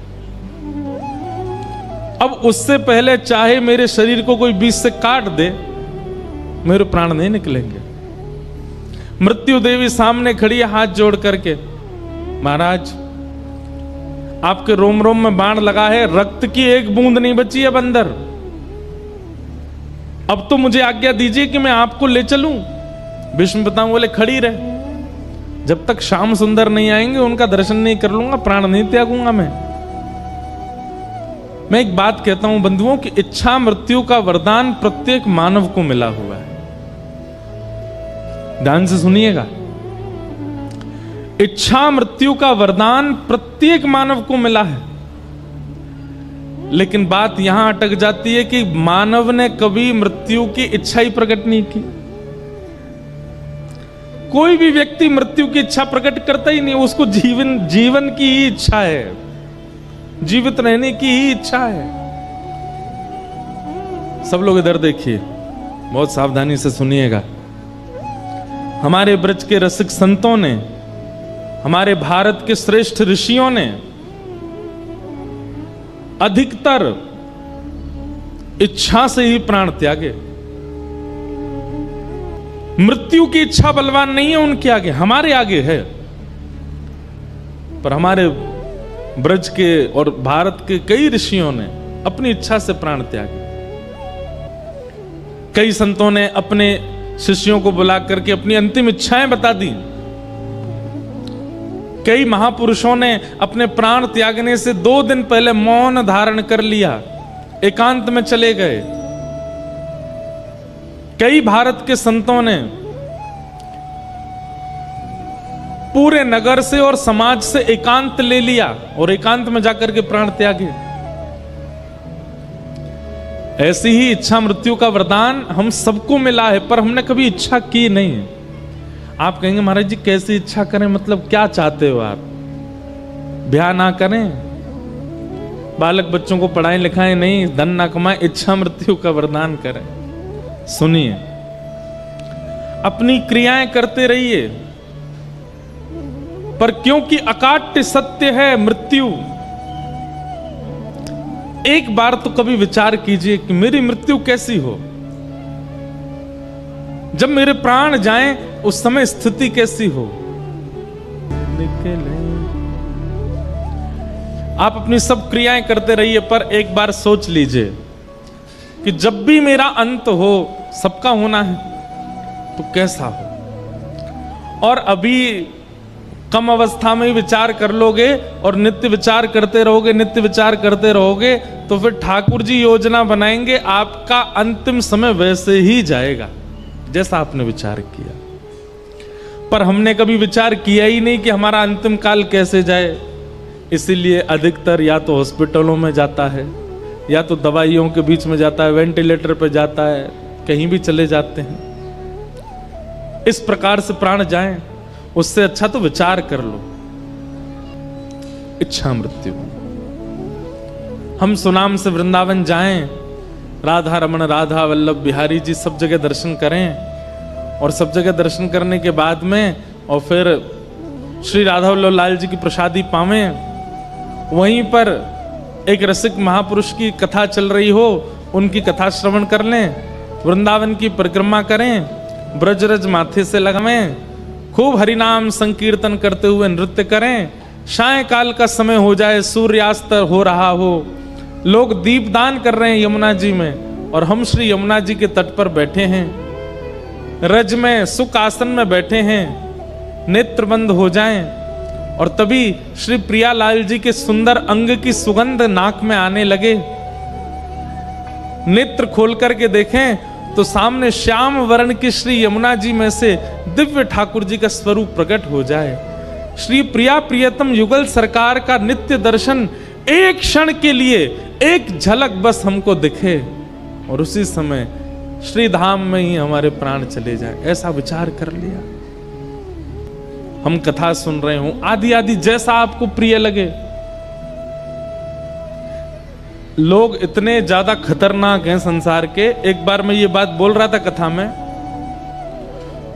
अब उससे पहले चाहे मेरे शरीर को कोई बीच से काट दे, मेरे प्राण नहीं निकलेंगे। मृत्यु देवी सामने खड़ी है हाथ जोड़ करके, महाराज आपके रोम रोम में बाण लगा है, रक्त की एक बूंद नहीं बची है अंदर, अब तो मुझे आज्ञा दीजिए कि मैं आपको ले चलूं। भीष्म पितामह बोले खड़ी रहे, जब तक श्याम सुंदर नहीं आएंगे उनका दर्शन नहीं कर लूंगा, प्राण नहीं त्यागूंगा मैं एक बात कहता हूं बंधुओं कि इच्छा मृत्यु का वरदान प्रत्येक मानव को मिला हुआ है। ध्यान से सुनिएगा, इच्छा मृत्यु का वरदान प्रत्येक मानव को मिला है। लेकिन बात यहां अटक जाती है कि मानव ने कभी मृत्यु की इच्छा ही प्रकट नहीं की। कोई भी व्यक्ति मृत्यु की इच्छा प्रकट करता ही नहीं, उसको जीवन की ही इच्छा है, जीवित रहने की ही इच्छा है। सब लोग इधर देखिए, बहुत सावधानी से सुनिएगा। हमारे ब्रज के रसिक संतों ने, हमारे भारत के श्रेष्ठ ऋषियों ने अधिकतर इच्छा से ही प्राण त्यागे। मृत्यु की इच्छा बलवान नहीं है उनके आगे, हमारे आगे है। पर हमारे ब्रज के और भारत के कई ऋषियों ने अपनी इच्छा से प्राण त्यागे। कई संतों ने अपने शिष्यों को बुला करके अपनी अंतिम इच्छाएं बता दी। कई महापुरुषों ने अपने प्राण त्यागने से 2 दिन पहले मौन धारण कर लिया, एकांत में चले गए। कई भारत के संतों ने पूरे नगर से और समाज से एकांत ले लिया और एकांत में जाकर के प्राण त्यागे। ऐसी ही इच्छा मृत्यु का वरदान हम सबको मिला है, पर हमने कभी इच्छा की नहीं। आप कहेंगे महाराज जी कैसी इच्छा करें, मतलब क्या चाहते हो आप? ब्याह ना करें, बालक बच्चों को पढ़ाएं लिखाएं नहीं, धन ना कमाएं, इच्छा मृत्यु का वरदान करें। सुनिए, अपनी क्रियाएं करते रहिए, पर क्योंकि अकाट्य सत्य है मृत्यु, एक बार तो कभी विचार कीजिए कि मेरी मृत्यु कैसी हो, जब मेरे प्राण जाएं उस समय स्थिति कैसी हो। आप अपनी सब क्रियाएं करते रहिए, पर एक बार सोच लीजिए कि जब भी मेरा अंत हो, सबका होना है, तो कैसा हो। और अभी कम अवस्था में ही विचार कर लोगे और नित्य विचार करते रहोगे, नित्य विचार करते रहोगे, तो फिर ठाकुर जी योजना बनाएंगे, आपका अंतिम समय वैसे ही जाएगा जैसा आपने विचार किया। पर हमने कभी विचार किया ही नहीं कि हमारा अंतिम काल कैसे जाए। इसीलिए अधिकतर या तो हॉस्पिटलों में जाता है, या तो दवाइयों के बीच में जाता है, वेंटिलेटर पे जाता है, कहीं भी चले जाते हैं। इस प्रकार से प्राण जाएं, उससे अच्छा तो विचार कर लो। इच्छा मृत्यु। हम सुनाम से वृंदावन जाएं, राधा रमण, राधा वल्लभ बिहारी जी सब जगह दर्शन करें, और सब जगह दर्शन करने के बाद में और फिर श्री राधा वल्लभ लाल जी की प्रसादी पावें। वहीं पर एक रसिक महापुरुष की कथा चल रही हो, उनकी कथा श्रवण कर लें, वृंदावन की परिक्रमा करें, ब्रजरज माथे से लगावें, खूब हरिनाम संकीर्तन करते हुए नृत्य करें। सायंकाल का समय हो जाए, सूर्यास्त हो रहा हो, लोग दीपदान कर रहे हैं यमुना जी में, और हम श्री यमुना जी के तट पर बैठे हैं, रज में सुख आसन में बैठे हैं, नेत्र बंद हो जाएं, और तभी श्री प्रियालाल जी के सुंदर अंग की सुगंध नाक में आने लगे। नेत्र खोल करके देखें तो सामने श्याम वर्ण की श्री यमुना जी में से दिव्य ठाकुर जी का स्वरूप प्रकट हो जाए। श्री प्रिया प्रियतम युगल सरकार का नित्य दर्शन एक क्षण के लिए, एक झलक बस हमको दिखे, और उसी समय श्री धाम में ही हमारे प्राण चले जाए। ऐसा विचार कर लिया। हम कथा सुन रहे हो, आदि आदि जैसा आपको प्रिय लगे। लोग इतने ज्यादा खतरनाक हैं संसार के। एक बार मैं ये बात बोल रहा था कथा में,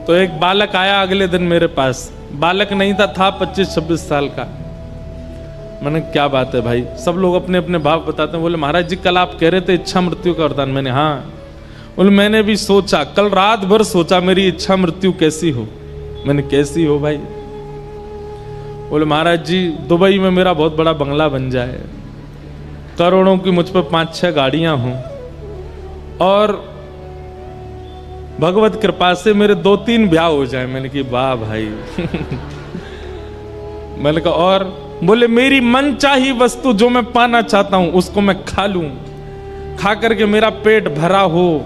तो एक बालक आया अगले दिन मेरे पास। बालक नहीं था 25-26 साल का। मैंने क्या बात है भाई, सब लोग अपने अपने भाव बताते हैं। बोले महाराज जी कल आप कह रहे थे इच्छा मृत्यु का वरदान। मैंने हाँ। बोले मैंने भी सोचा, कल रात भर सोचा मेरी इच्छा मृत्यु कैसी हो। मैंने कैसी हो भाई? बोले महाराज जी दुबई में मेरा बहुत बड़ा बंगला बन जाए, करोड़ों की मुझ पर 5-6 गाड़ियां हों, और भगवत कृपा से मेरे 2-3 ब्याह हो जाए। मैंने कहा वाह भाई। मैंने कहा और? बोले मेरी मनचाही वस्तु जो मैं पाना चाहता हूं उसको मैं खा लूं, खा करके मेरा पेट भरा हो,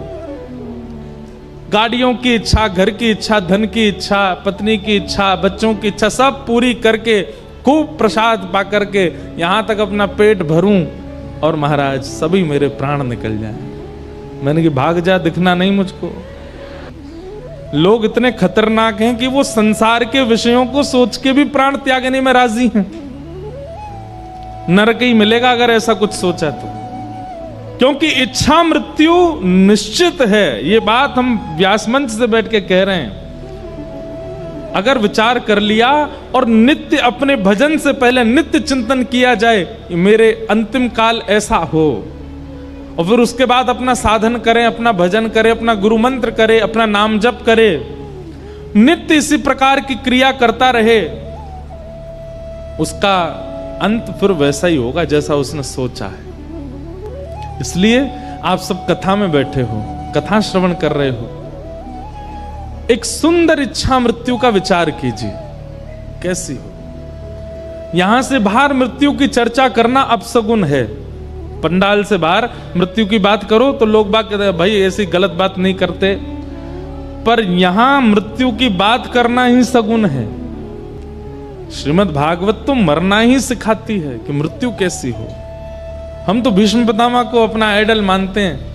गाड़ियों की इच्छा, घर की इच्छा, धन की इच्छा, पत्नी की इच्छा, बच्चों की इच्छा सब पूरी करके खूब प्रसाद पा करके यहां तक अपना पेट भरूं, और महाराज सभी मेरे प्राण निकल जाएं। मैंने कि भाग जा, दिखना नहीं मुझको। लोग इतने खतरनाक हैं कि वो संसार के विषयों को सोच के भी प्राण त्यागने में राजी हैं। नरक ही मिलेगा अगर ऐसा कुछ सोचा तो, क्योंकि इच्छा मृत्यु निश्चित है। ये बात हम व्यास मंच से बैठ के कह रहे हैं। अगर विचार कर लिया और नित्य अपने भजन से पहले नित्य चिंतन किया जाए मेरे अंतिम काल ऐसा हो, और फिर उसके बाद अपना साधन करें, अपना भजन करें, अपना गुरु मंत्र करें, अपना नाम जप करे, नित्य इसी प्रकार की क्रिया करता रहे, उसका अंत फिर वैसा ही होगा जैसा उसने सोचा है। इसलिए आप सब कथा में बैठे हो, कथा श्रवण कर रहे हो, एक सुंदर इच्छा मृत्यु का विचार कीजिए कैसी हो। यहां से बाहर मृत्यु की चर्चा करना अपशगुन है। पंडाल से बाहर मृत्यु की बात करो तो लोग बात कहते हैं भाई ऐसी गलत बात नहीं करते, पर यहां मृत्यु की बात करना ही सगुन है। श्रीमद् भागवत तो मरना ही सिखाती है कि मृत्यु कैसी हो। हम तो भीष्म पितामह को अपना आइडल मानते हैं।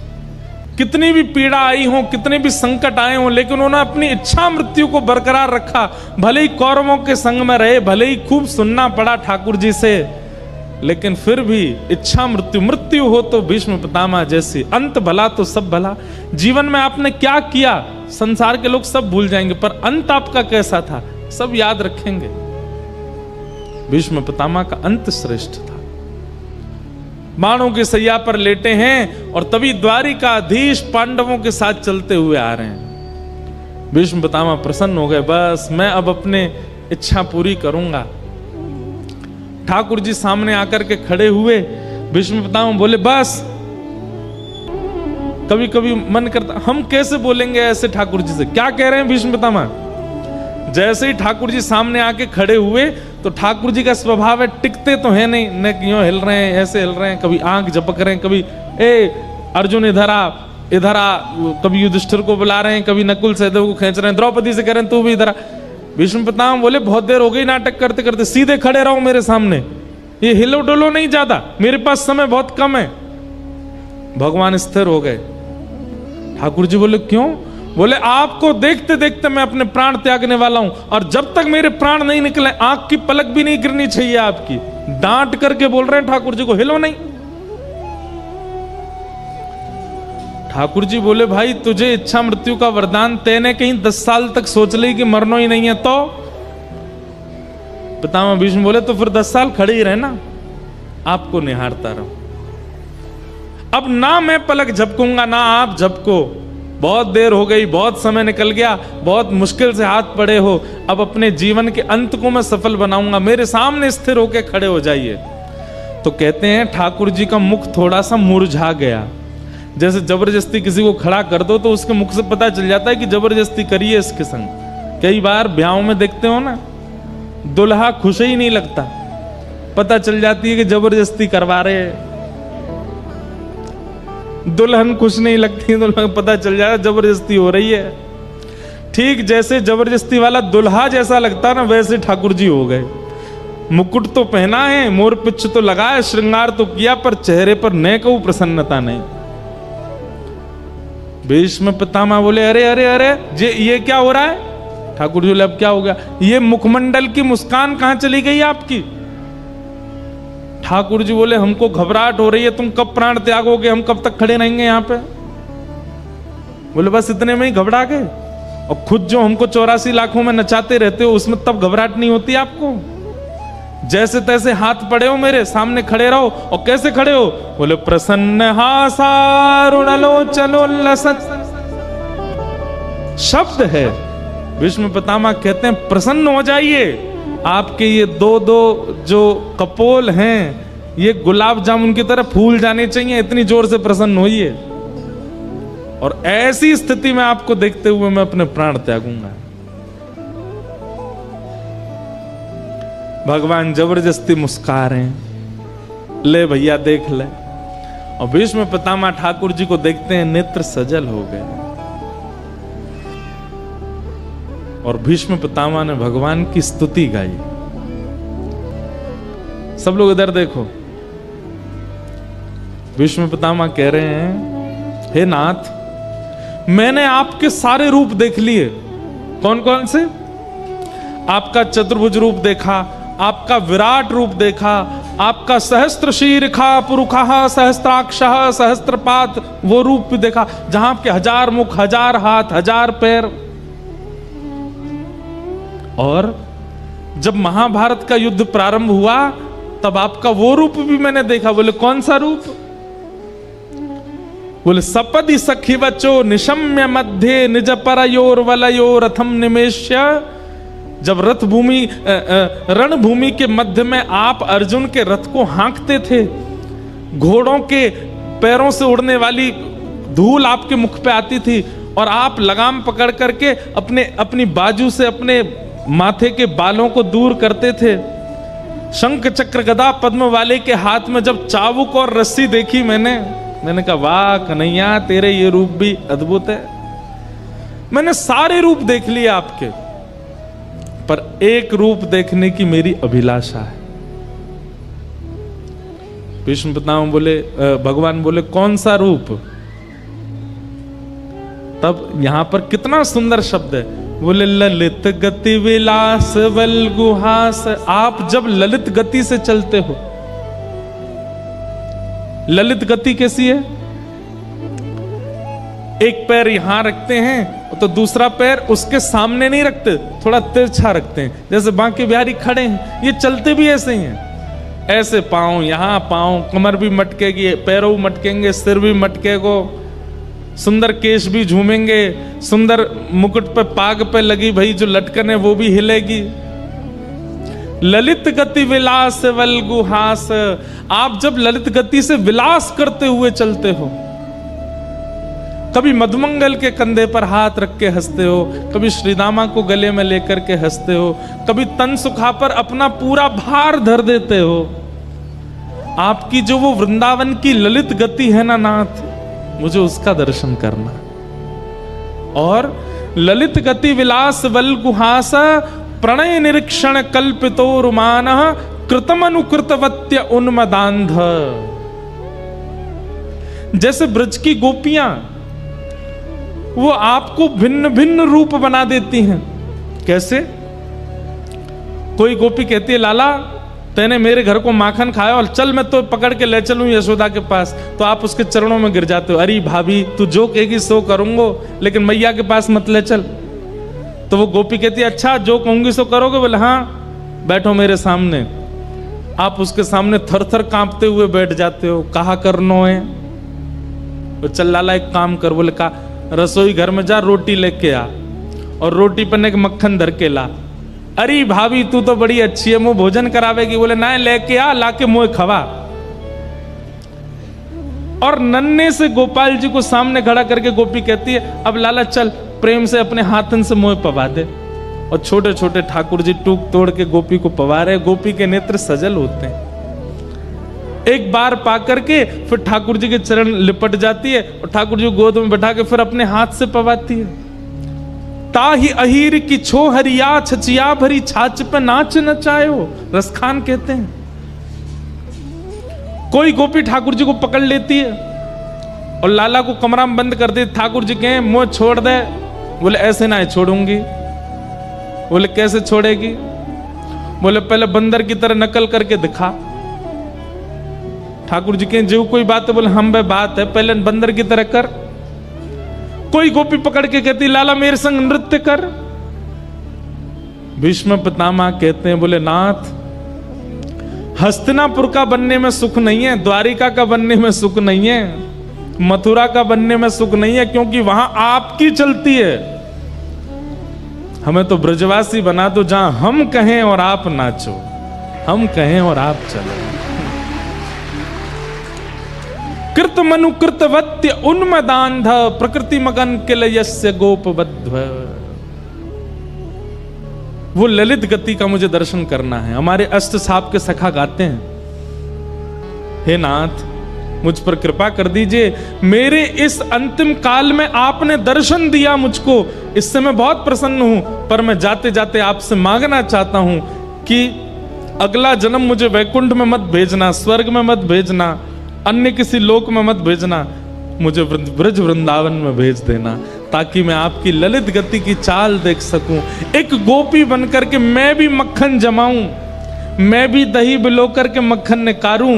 कितनी भी पीड़ा आई हो, कितने भी संकट आए हो, लेकिन उन्होंने अपनी इच्छा मृत्यु को बरकरार रखा। भले ही कौरवों के संग में रहे, भले ही खूब सुनना पड़ा ठाकुर जी से, लेकिन फिर भी इच्छा मृत्यु, मृत्यु हो तो भीष्म पितामह जैसी, अंत भला तो सब भला। जीवन में आपने क्या किया संसार के लोग सब भूल जाएंगे, पर अंत आपका कैसा था सब याद रखेंगे। भीष्म पितामह का अंत श्रेष्ठ था। बाणों की सैया पर लेटे हैं और तभी द्वारिकाधीश पांडवों के साथ चलते हुए आ रहे हैं। भीष्म पितामह प्रसन्न हो गए, बस मैं अब अपने इच्छा पूरी करूंगा। ठाकुर जी सामने आकर के खड़े हुए। भीष्म पितामह बोले बस। कभी कभी मन करता हम कैसे बोलेंगे ऐसे ठाकुर जी से, क्या कह रहे हैं भीष्म पितामह। जैसे ही ठाकुर जी सामने आके खड़े हुए तो ठाकुर जी का स्वभाव है टिकते तो है नहीं, न क्यों हिल रहे हैं, ऐसे हिल रहे हैं, कभी आंख झपक रहे हैं, कभी ए अर्जुन इधर आ इधर आ, कभी युधिष्ठिर को बुला रहे हैं, कभी नकुल सहदेव को खींच रहे हैं, द्रौपदी से कह रहे हैं तू भी इधर आ। भीष्म पितामह बोले बहुत देर हो गई नाटक करते करते, सीधे खड़े रहो मेरे सामने, ये हिलो डोलो नहीं ज्यादा, मेरे पास समय बहुत कम है। भगवान स्थिर हो गए। ठाकुर जी बोले क्यों? बोले आपको देखते देखते मैं अपने प्राण त्यागने वाला हूं, और जब तक मेरे प्राण नहीं निकले आंख की पलक भी नहीं गिरनी चाहिए आपकी। डांट करके बोल रहे हैं ठाकुर जी को, हिलो नहीं। ठाकुर जी बोले भाई तुझे इच्छा मृत्यु का वरदान, तेने कहीं 10 साल तक सोच ली कि मरना ही नहीं है तो? पितामह भीष्म बोले तो फिर 10 साल खड़े ही रहे ना, आपको निहारता रहो। अब ना मैं पलक झपकूंगा ना आप झपको, बहुत देर हो गई, बहुत समय निकल गया, बहुत मुश्किल से हाथ पड़े हो, अब अपने जीवन के अंत को मैं सफल बनाऊंगा, मेरे सामने स्थिर होकर खड़े हो जाइए। तो कहते हैं ठाकुर जी का मुख थोड़ा सा मुरझा गया। जैसे जबरदस्ती किसी को खड़ा कर दो तो उसके मुख से पता चल जाता है कि जबरदस्ती करिए इसके संग। कई बार ब्याहों में देखते हो ना, दुल्हा खुश ही नहीं लगता, पता चल जाती है कि जबरदस्ती करवा रहे हैं। दुल्हन खुश नहीं लगती, दुल्हन पता चल जाएगा जबरदस्ती हो रही है। ठीक जैसे जबरदस्ती वाला दुल्हा जैसा लगता ना, वैसे ठाकुर जी हो गए। मुकुट तो पहना है, मोर पिच्छ तो लगाए, श्रृंगार तो किया, पर चेहरे पर न कहूं प्रसन्नता नहीं। भीष्म पितामह बोले अरे अरे अरे ये क्या हो रहा है? ठाकुर जी बोले अब क्या हो गया? ये मुखमंडल की मुस्कान कहां चली गई आपकी? ठाकुर जी बोले हमको घबराहट हो रही है, तुम कब प्राण त्यागोगे, हम कब तक खड़े रहेंगे यहाँ पे? बोले बस इतने में ही घबरा गए? और खुद जो हमको 84 लाखों में नचाते रहते हो उसमें तब घबराहट नहीं होती आपको? जैसे तैसे हाथ पड़े हो मेरे सामने खड़े रहो। और कैसे खड़े हो? बोले प्रसन्न हासारुणलो चलो लसत शब्द है। भीष्म पितामह कहते हैं प्रसन्न हो जाइए, आपके ये दो जो कपोल हैं ये गुलाब जामुन की तरह फूल जाने चाहिए, इतनी जोर से प्रसन्न होइए। और ऐसी स्थिति में आपको देखते हुए मैं अपने प्राण त्यागूंगा। भगवान जबरदस्ती मुस्कुरा रहे हैं, ले भैया देख ले। और भीष्म पितामह ठाकुर जी को देखते हैं, नेत्र सजल हो गए। और भीष्म पितामह ने भगवान की स्तुति गाई। सब लोग इधर देखो। भीष्म पितामह कह रहे हैं हे नाथ, मैंने आपके सारे रूप देख लिए। कौन कौन से? आपका चतुर्भुज रूप देखा, आपका विराट रूप देखा, आपका सहस्त्र शीर्षा पुरुखा सहस्त्राक्षः सहस्त्रपात वो रूप भी देखा, जहां आपके 1000 मुख, 1000 हाथ, 1000 पैर। और जब महाभारत का युद्ध प्रारंभ हुआ तब आपका वो रूप भी मैंने देखा। बोले कौन सा रूप? बोले सपदि सखी बचो निशम्य मध्य निज परयोर वलयो रथम निमेश्य। जब रथ भूमि रणभूमि के मध्य में आप अर्जुन के रथ को हाँकते थे, घोड़ों के पैरों से उड़ने वाली धूल आपके मुख पे आती थी और आप लगाम पकड़ करके अपनी बाजू से अपने माथे के बालों को दूर करते थे। शंख चक्र गदा पद्म वाले के हाथ में जब चाबुक और रस्सी देखी मैंने कहा वाह कन्हैया, तेरे ये रूप भी अद्भुत है। मैंने सारे रूप देख लिए आपके, पर एक रूप देखने की मेरी अभिलाषा है। भीष्म पितामह बोले, भगवान बोले कौन सा रूप? तब यहां पर कितना सुंदर शब्द है। बोले ललित गति विलास बल गुहास। आप जब ललित गति से चलते हो, ललित गति कैसी है? एक पैर यहां रखते हैं तो दूसरा पैर उसके सामने नहीं रखते, थोड़ा तिरछा रखते हैं। जैसे बांके बिहारी खड़े हैं, ये चलते भी ऐसे ही हैं। ऐसे पांव यहां, पांव, कमर भी मटकेगी, पैरों मटकेंगे, सिर भी मटकेगो, सुंदर केश भी झूमेंगे, सुंदर मुकुट पे पाग पे लगी भाई जो लटकन है वो भी हिलेगी। ललित गति विलास वल गुहास। आप जब ललित गति से विलास करते हुए चलते हो, कभी मधुमंगल के कंधे पर हाथ रख के हंसते हो, कभी श्रीदामा को गले में लेकर के हंसते हो, कभी तन सुखा पर अपना पूरा भार धर देते हो। आपकी जो वो वृंदावन की ललित गति है ना नाथ, मुझे उसका दर्शन करना। और ललित गति विलास बल गुहास प्रणय निरीक्षण कल्पितो रुमान कृतमनुकृतवत्य उन्मदांध। जैसे ब्रज की गोपियां वो आपको भिन्न भिन्न रूप बना देती हैं। कैसे? कोई गोपी कहती है लाला तैने मेरे घर को माखन खाया और चल मैं तो पकड़ के ले चलूं यशोदा के पास, तो आप उसके चरणों में गिर जाते हो, अरे भाभी तू जो कहेगी सो करूंगो, लेकिन मैया के पास मत ले चल। तो वो गोपी कहती है अच्छा जो कहूंगी सो करोगे? बोले हाँ बैठो मेरे सामने। आप उसके सामने थर थर कांपते हुए बैठ जाते हो, कहा करनो है? तो चल लाला एक काम कर। बोले का? रसोई घर में जा रोटी लेके आ और रोटी पर एक मक्खन धर के ला। अरे भाभी तू तो बड़ी अच्छी है, मुंह भोजन करावेगी? बोले ना लेके आ, लाके मुंह खवा। और नन्हे से गोपाल जी को सामने खड़ा करके गोपी कहती है अब लाला चल प्रेम से अपने हाथन से मुंह पवा दे। और छोटे छोटे ठाकुर जी टूक तोड़ के गोपी को पवा रहे। गोपी के नेत्र सजल होते हैं। एक बार पा करके फिर ठाकुर जी के चरण लिपट जाती है और ठाकुर जी को गोद में बैठा के फिर अपने हाथ से पवाती है। ताही अहीर की छो हरिया छचिया भरी छाछ पे नाच नचायो, रसखान कहते हैं। कोई गोपी ठाकुर जी को पकड़ लेती है और लाला को कमरा में बंद कर देती। ठाकुर जी कहें मुंह छोड़ दे। बोले ऐसे ना छोड़ूंगी। बोले कैसे छोड़ेगी? बोले पहले बंदर की तरह नकल करके दिखा। ठाकुर जी कहें जो कोई बात है? बोले हम बे बात है, पहले बंदर की तरह कर। कोई गोपी पकड़ के कहती लाला मेरे संग नृत्य कर। भीष्म पितामह कहते हैं बोले नाथ हस्तिनापुर का बनने में सुख नहीं है, द्वारिका का बनने में सुख नहीं है, मथुरा का बनने में सुख नहीं है, क्योंकि वहां आपकी चलती है। हमें तो ब्रजवासी बना दो जहां हम कहें और आप नाचो, हम कहें और आप चलो। कृत मनु कृतवत्य उन्मदांध प्रकृति मगन किलयस्य गोपवध्व। वो ललित गति का मुझे दर्शन करना है। हमारे अष्ट साहब के सखा गाते हैं हे नाथ मुझ पर कृपा कर दीजिए, मेरे इस अंतिम काल में आपने दर्शन दिया मुझको, इससे मैं बहुत प्रसन्न हूं। पर मैं जाते जाते आपसे मांगना चाहता हूं कि अगला जन्म मुझे वैकुंठ में मत भेजना, स्वर्ग में मत भेजना, अन्य किसी लोक में मत भेजना, मुझे ब्रज वृंदावन में भेज देना, ताकि मैं आपकी ललित गति की चाल देख सकूं। एक गोपी बनकर के मैं भी मक्खन जमाऊं, मैं भी दही बिलो करके मक्खन निकारूं।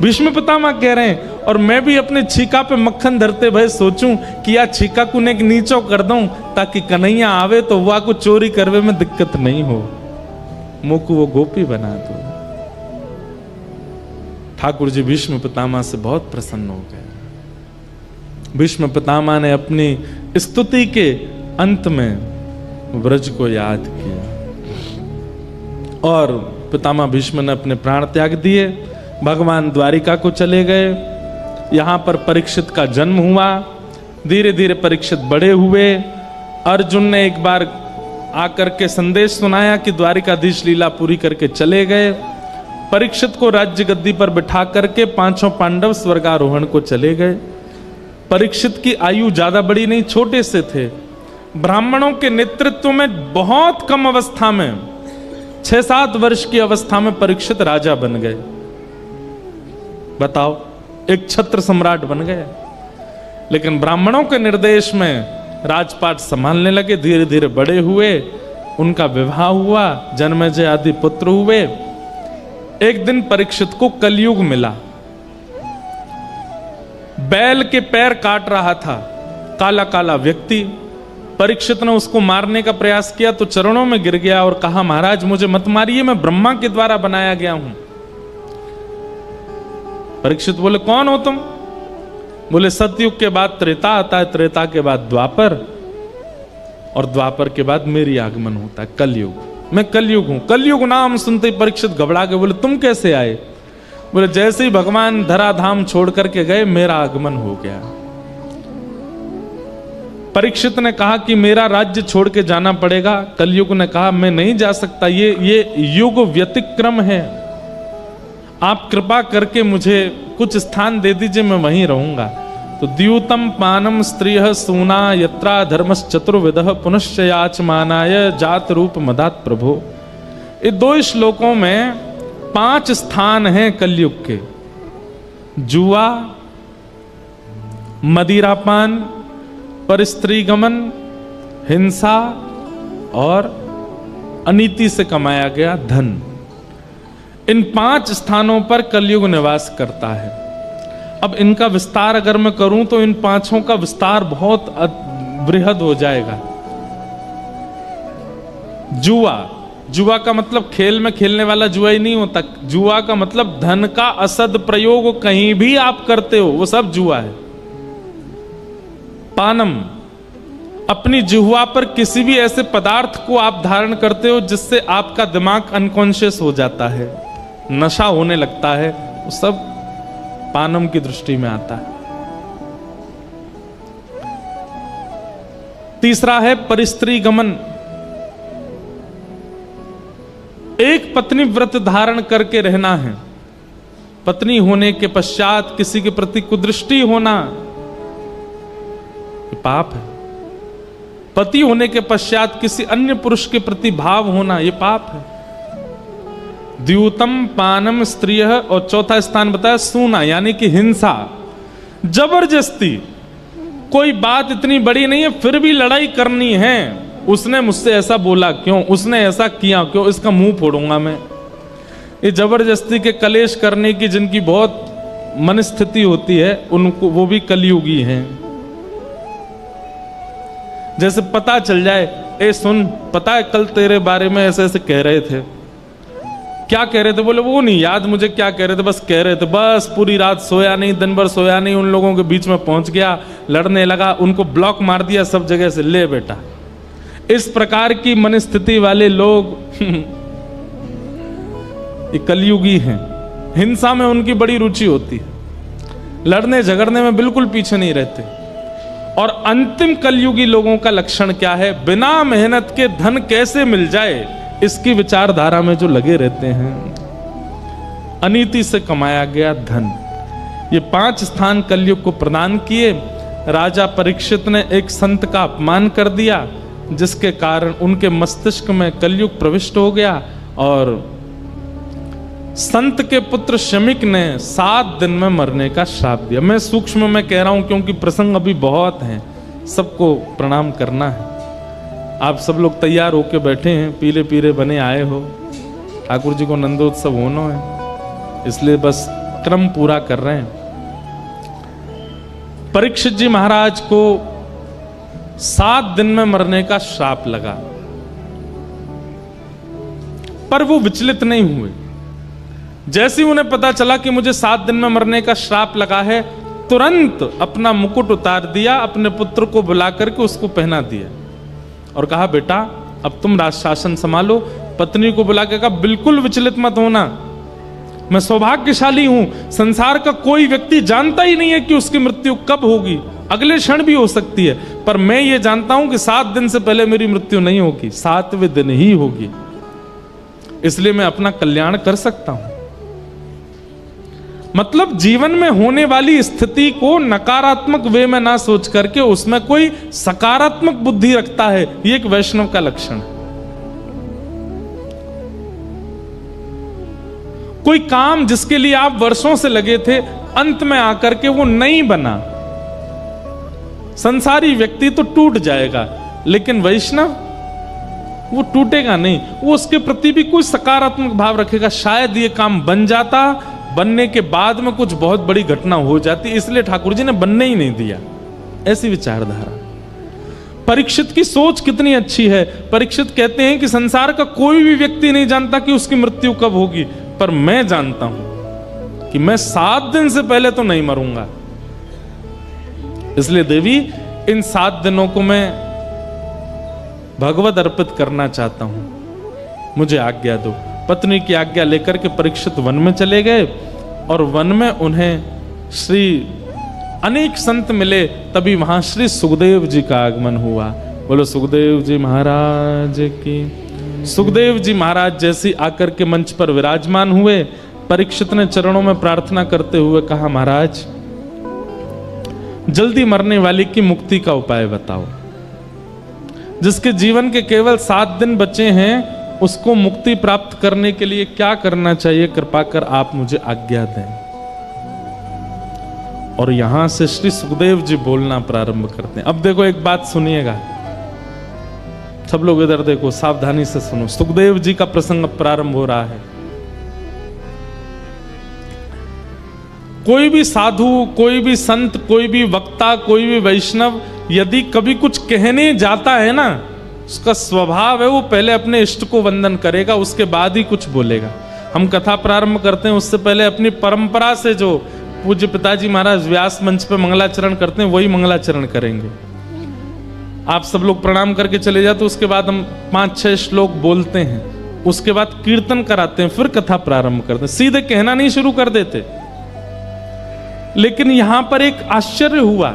भीष्म पितामह कह रहे हैं, और मैं भी अपने छीका पे मक्खन धरते भय सोचूं कि या छीका को एक नीचो कर दूं, ताकि कन्हैया आवे तो वह को चोरी करवे में दिक्कत नहीं हो, मुझको वो गोपी बना दो। ठाकुर जी भीष्म पितामह से बहुत प्रसन्न हो गए। भीष्म पितामह ने अपनी स्तुति के अंत में ब्रज को याद किया और पितामह भीष्म ने अपने प्राण त्याग दिए, भगवान द्वारिका को चले गए। यहां पर परीक्षित का जन्म हुआ। धीरे धीरे परीक्षित बड़े हुए। अर्जुन ने एक बार आकर के संदेश सुनाया कि द्वारिकाधीश लीला पूरी करके चले गए। परीक्षित को राज्य गद्दी पर बिठा करके पांचों पांडव स्वर्गारोहण को चले गए। परीक्षित की आयु ज्यादा बड़ी नहीं, छोटे से थे। ब्राह्मणों के नेतृत्व में बहुत कम अवस्था में 6-7 वर्ष की अवस्था में परीक्षित राजा बन गए। बताओ, एक छत्र सम्राट बन गए। लेकिन ब्राह्मणों के निर्देश में राजपाट संभालने लगे। धीरे धीरे बड़े हुए, उनका विवाह हुआ, जन्मेजय आदि पुत्र हुए। एक दिन परीक्षित को कलयुग मिला। बैल के पैर काट रहा था काला काला व्यक्ति। परीक्षित ने उसको मारने का प्रयास किया तो चरणों में गिर गया और कहा महाराज मुझे मत मारिए, मैं ब्रह्मा के द्वारा बनाया गया हूं। परीक्षित बोले कौन हो तुम? बोले सतयुग के बाद त्रेता आता है, त्रेता के बाद द्वापर, और द्वापर के बाद मेरी आगमन होता है कलयुग। मैं कलयुग हूं। कलयुग नाम सुनते ही परीक्षित घबरा गए। बोले तुम कैसे आए? बोले जैसे ही भगवान धराधाम छोड़ करके गए मेरा आगमन हो गया। परीक्षित ने कहा कि मेरा राज्य छोड़ के जाना पड़ेगा। कलयुग ने कहा मैं नहीं जा सकता, ये युग व्यतिक्रम है, आप कृपा करके मुझे कुछ स्थान दे दीजिए, मैं वहीं रहूंगा। तो द्यूतम पानम स्त्रिय सूना यत्रा धर्मश्चतुर्विदः पुनश्च याचमानाय जात रूप मदात प्रभो। ये 2 श्लोकों में 5 स्थान हैं कलयुग के। जुआ, मदिरापान, परस्त्रीगमन, हिंसा और अनीति से कमाया गया धन। इन 5 स्थानों पर कलयुग निवास करता है। अब इनका विस्तार अगर मैं करूं तो इन 5 का विस्तार बहुत बृहद हो जाएगा। जुआ, जुआ का मतलब खेल में खेलने वाला जुआ ही नहीं होता। जुआ का मतलब धन का असद प्रयोग कहीं भी आप करते हो, वो सब जुआ है। पानम, अपनी जिह्वा पर किसी भी ऐसे पदार्थ को आप धारण करते हो जिससे आपका दिमाग अनकॉन्शियस हो जाता है, नशा होने लगता है, वो सब पानम की दृष्टि में आता है। तीसरा है परिस्त्री गमन। एक पत्नी व्रत धारण करके रहना है। पत्नी होने के पश्चात किसी के प्रति कुदृष्टि होना ये पाप है। पति होने के पश्चात किसी अन्य पुरुष के प्रति भाव होना ये पाप है। द्यूतम पानम स्त्रिय, और चौथा स्थान बताया सूना, यानी कि हिंसा, जबरदस्ती। कोई बात इतनी बड़ी नहीं है फिर भी लड़ाई करनी है। उसने मुझसे ऐसा बोला क्यों, उसने ऐसा किया क्यों, इसका मुंह फोड़ूंगा मैं। ये जबरदस्ती के कलेश करने की जिनकी बहुत मनस्थिति होती है उनको, वो भी कलयुगी हैं। जैसे पता चल जाए, ए सुन, पता है कल तेरे बारे में ऐसे ऐसे कह रहे थे। क्या कह रहे थे? बोले वो नहीं याद मुझे क्या कह रहे थे, बस कह रहे थे। बस पूरी रात सोया नहीं, दिन भर सोया नहीं, उन लोगों के बीच में पहुंच गया, लड़ने लगा, उनको ब्लॉक मार दिया सब जगह से। ले बेटा, इस प्रकार की मनस्थिति वाले लोग ये कलयुगी हैं। हिंसा में उनकी बड़ी रुचि होती है, लड़ने झगड़ने में बिल्कुल पीछे नहीं रहते। और अंतिम कलयुगी लोगों का लक्षण क्या है? बिना मेहनत के धन कैसे मिल जाए, इसकी विचारधारा में जो लगे रहते हैं। अनीति से कमाया गया धन। ये 5 स्थान कलयुग को प्रदान किए। राजा परीक्षित ने एक संत का अपमान कर दिया, जिसके कारण उनके मस्तिष्क में कलयुग प्रविष्ट हो गया। और संत के पुत्र शमिक ने 7 दिन में मरने का श्राप दिया। मैं सूक्ष्म में कह रहा हूं क्योंकि प्रसंग अभी बहुत हैं, सबको प्रणाम करना है। आप सब लोग तैयार होके बैठे हैं, पीले पीले बने आए हो। ठाकुर जी को नंदोत्सव होना है, इसलिए बस क्रम पूरा कर रहे हैं। परीक्षित जी महाराज को 7 दिन में मरने का श्राप लगा, पर वो विचलित नहीं हुए। जैसे ही उन्हें पता चला कि मुझे 7 दिन में मरने का श्राप लगा है, तुरंत अपना मुकुट उतार दिया, अपने पुत्र को बुला करके उसको पहना दिया और कहा, बेटा अब तुम राज शासन संभालो। पत्नी को बुला के कहा, बिल्कुल विचलित मत होना, मैं सौभाग्यशाली हूं। संसार का कोई व्यक्ति जानता ही नहीं है कि उसकी मृत्यु कब होगी, अगले क्षण भी हो सकती है, पर मैं ये जानता हूं कि 7 दिन से पहले मेरी मृत्यु नहीं होगी, 7वें दिन ही होगी। इसलिए मैं अपना कल्याण कर सकता हूं। मतलब जीवन में होने वाली स्थिति को नकारात्मक वे में ना सोच करके उसमें कोई सकारात्मक बुद्धि रखता है, ये एक वैष्णव का लक्षण है। कोई काम जिसके लिए आप वर्षों से लगे थे, अंत में आकर के वो नहीं बना। संसारी व्यक्ति तो टूट जाएगा, लेकिन वैष्णव वो टूटेगा नहीं, वो उसके प्रति भी कुछ सकारात्मक भाव रखेगा। शायद ये काम बन जाता, बनने के बाद में कुछ बहुत बड़ी घटना हो जाती, इसलिए ठाकुर जी ने बनने ही नहीं दिया। ऐसी विचारधारा। परीक्षित की सोच कितनी अच्छी है। परीक्षित कहते हैं कि संसार का कोई भी व्यक्ति नहीं जानता कि उसकी मृत्यु कब होगी, पर मैं जानता हूं कि मैं 7 दिन से पहले तो नहीं मरूंगा। इसलिए देवी, इन 7 दिनों को मैं भगवत अर्पित करना चाहता हूं, मुझे आज्ञा दो। पत्नी की आज्ञा लेकर के परीक्षित वन में चले गए, और वन में उन्हें श्री अनेक संत मिले। तभी वहां श्री सुखदेव जी का आगमन हुआ। बोलो सुखदेव जी महाराज की। सुखदेव जी महाराज जैसे आकर के मंच पर विराजमान हुए, परीक्षित ने चरणों में प्रार्थना करते हुए कहा, महाराज जल्दी मरने वाले की मुक्ति का उपाय बताओ। जिसके जीवन के केवल 7 दिन बचे हैं, उसको मुक्ति प्राप्त करने के लिए क्या करना चाहिए, कृपा कर आप मुझे आज्ञा दें। और यहां से श्री सुखदेव जी बोलना प्रारंभ करते हैं। अब देखो एक बात सुनिएगा, सब लोग इधर देखो, सावधानी से सुनो। सुखदेव जी का प्रसंग प्रारंभ हो रहा है। कोई भी साधु, कोई भी संत, कोई भी वक्ता, कोई भी वैष्णव यदि कभी कुछ कहने जाता है ना, उसका स्वभाव है वो पहले अपने इष्ट को वंदन करेगा, उसके बाद ही कुछ बोलेगा। हम कथा प्रारंभ करते हैं उससे पहले अपनी परंपरा से जो पूज्य पिताजी महाराज व्यास मंच पे मंगलाचरण करते हैं वही मंगलाचरण करेंगे। आप सब लोग प्रणाम करके चले जाते, तो उसके बाद हम 5-6 श्लोक बोलते हैं, उसके बाद कीर्तन कराते हैं, फिर कथा प्रारंभ करते हैं। सीधे कहना नहीं शुरू कर देते। लेकिन यहां पर एक आश्चर्य हुआ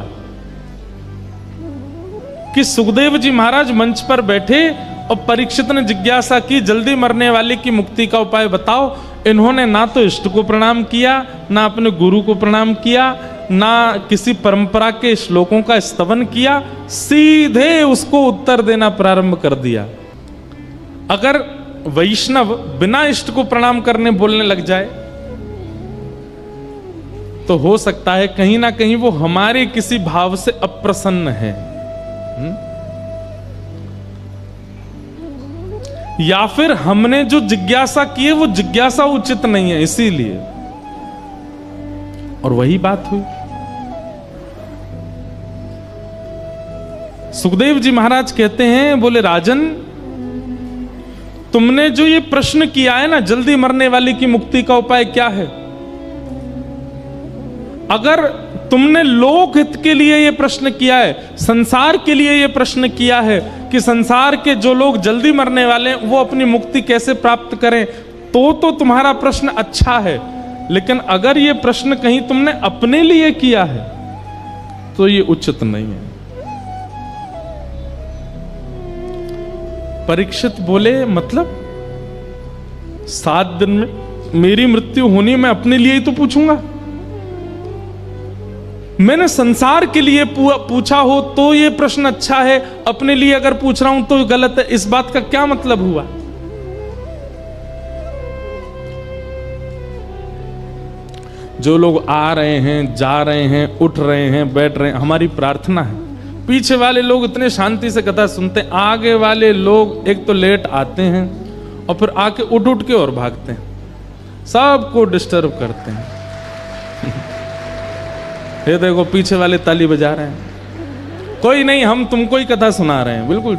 कि सुखदेव जी महाराज मंच पर बैठे और परीक्षित ने जिज्ञासा की, जल्दी मरने वाले की मुक्ति का उपाय बताओ। इन्होंने ना तो इष्ट को प्रणाम किया, ना अपने गुरु को प्रणाम किया, ना किसी परंपरा के श्लोकों का स्तवन किया, सीधे उसको उत्तर देना प्रारंभ कर दिया। अगर वैष्णव बिना इष्ट को प्रणाम करने बोलने लग जाए तो हो सकता है कहीं ना कहीं वो हमारे किसी भाव से अप्रसन्न है, या फिर हमने जो जिज्ञासा की है वो जिज्ञासा उचित नहीं है, इसीलिए। और वही बात हुई। सुखदेव जी महाराज कहते हैं, बोले राजन, तुमने जो ये प्रश्न किया है ना, जल्दी मरने वाले की मुक्ति का उपाय क्या है, अगर तुमने लोक हित के लिए यह प्रश्न किया है, संसार के लिए यह प्रश्न किया है कि संसार के जो लोग जल्दी मरने वाले हैं वो अपनी मुक्ति कैसे प्राप्त करें, तो तुम्हारा प्रश्न अच्छा है। लेकिन अगर यह प्रश्न कहीं तुमने अपने लिए किया है तो यह उचित नहीं है। परीक्षित बोले, मतलब 7 दिन में मेरी मृत्यु होनी, मैं अपने लिए ही तो पूछूंगा। मैंने संसार के लिए पूछा हो तो यह प्रश्न अच्छा है, अपने लिए अगर पूछ रहा हूं तो गलत है। इस बात का क्या मतलब हुआ? जो लोग आ रहे हैं, जा रहे हैं, उठ रहे हैं, बैठ रहे हैं, हमारी प्रार्थना है। पीछे वाले लोग इतने शांति से कथा सुनते हैं, आगे वाले लोग एक तो लेट आते हैं और फिर आके उठ के और भागते हैं, सबको डिस्टर्ब करते हैं। ये देखो पीछे वाले ताली बजा रहे हैं, कोई नहीं, हम तुमको ही कथा सुना रहे हैं। बिल्कुल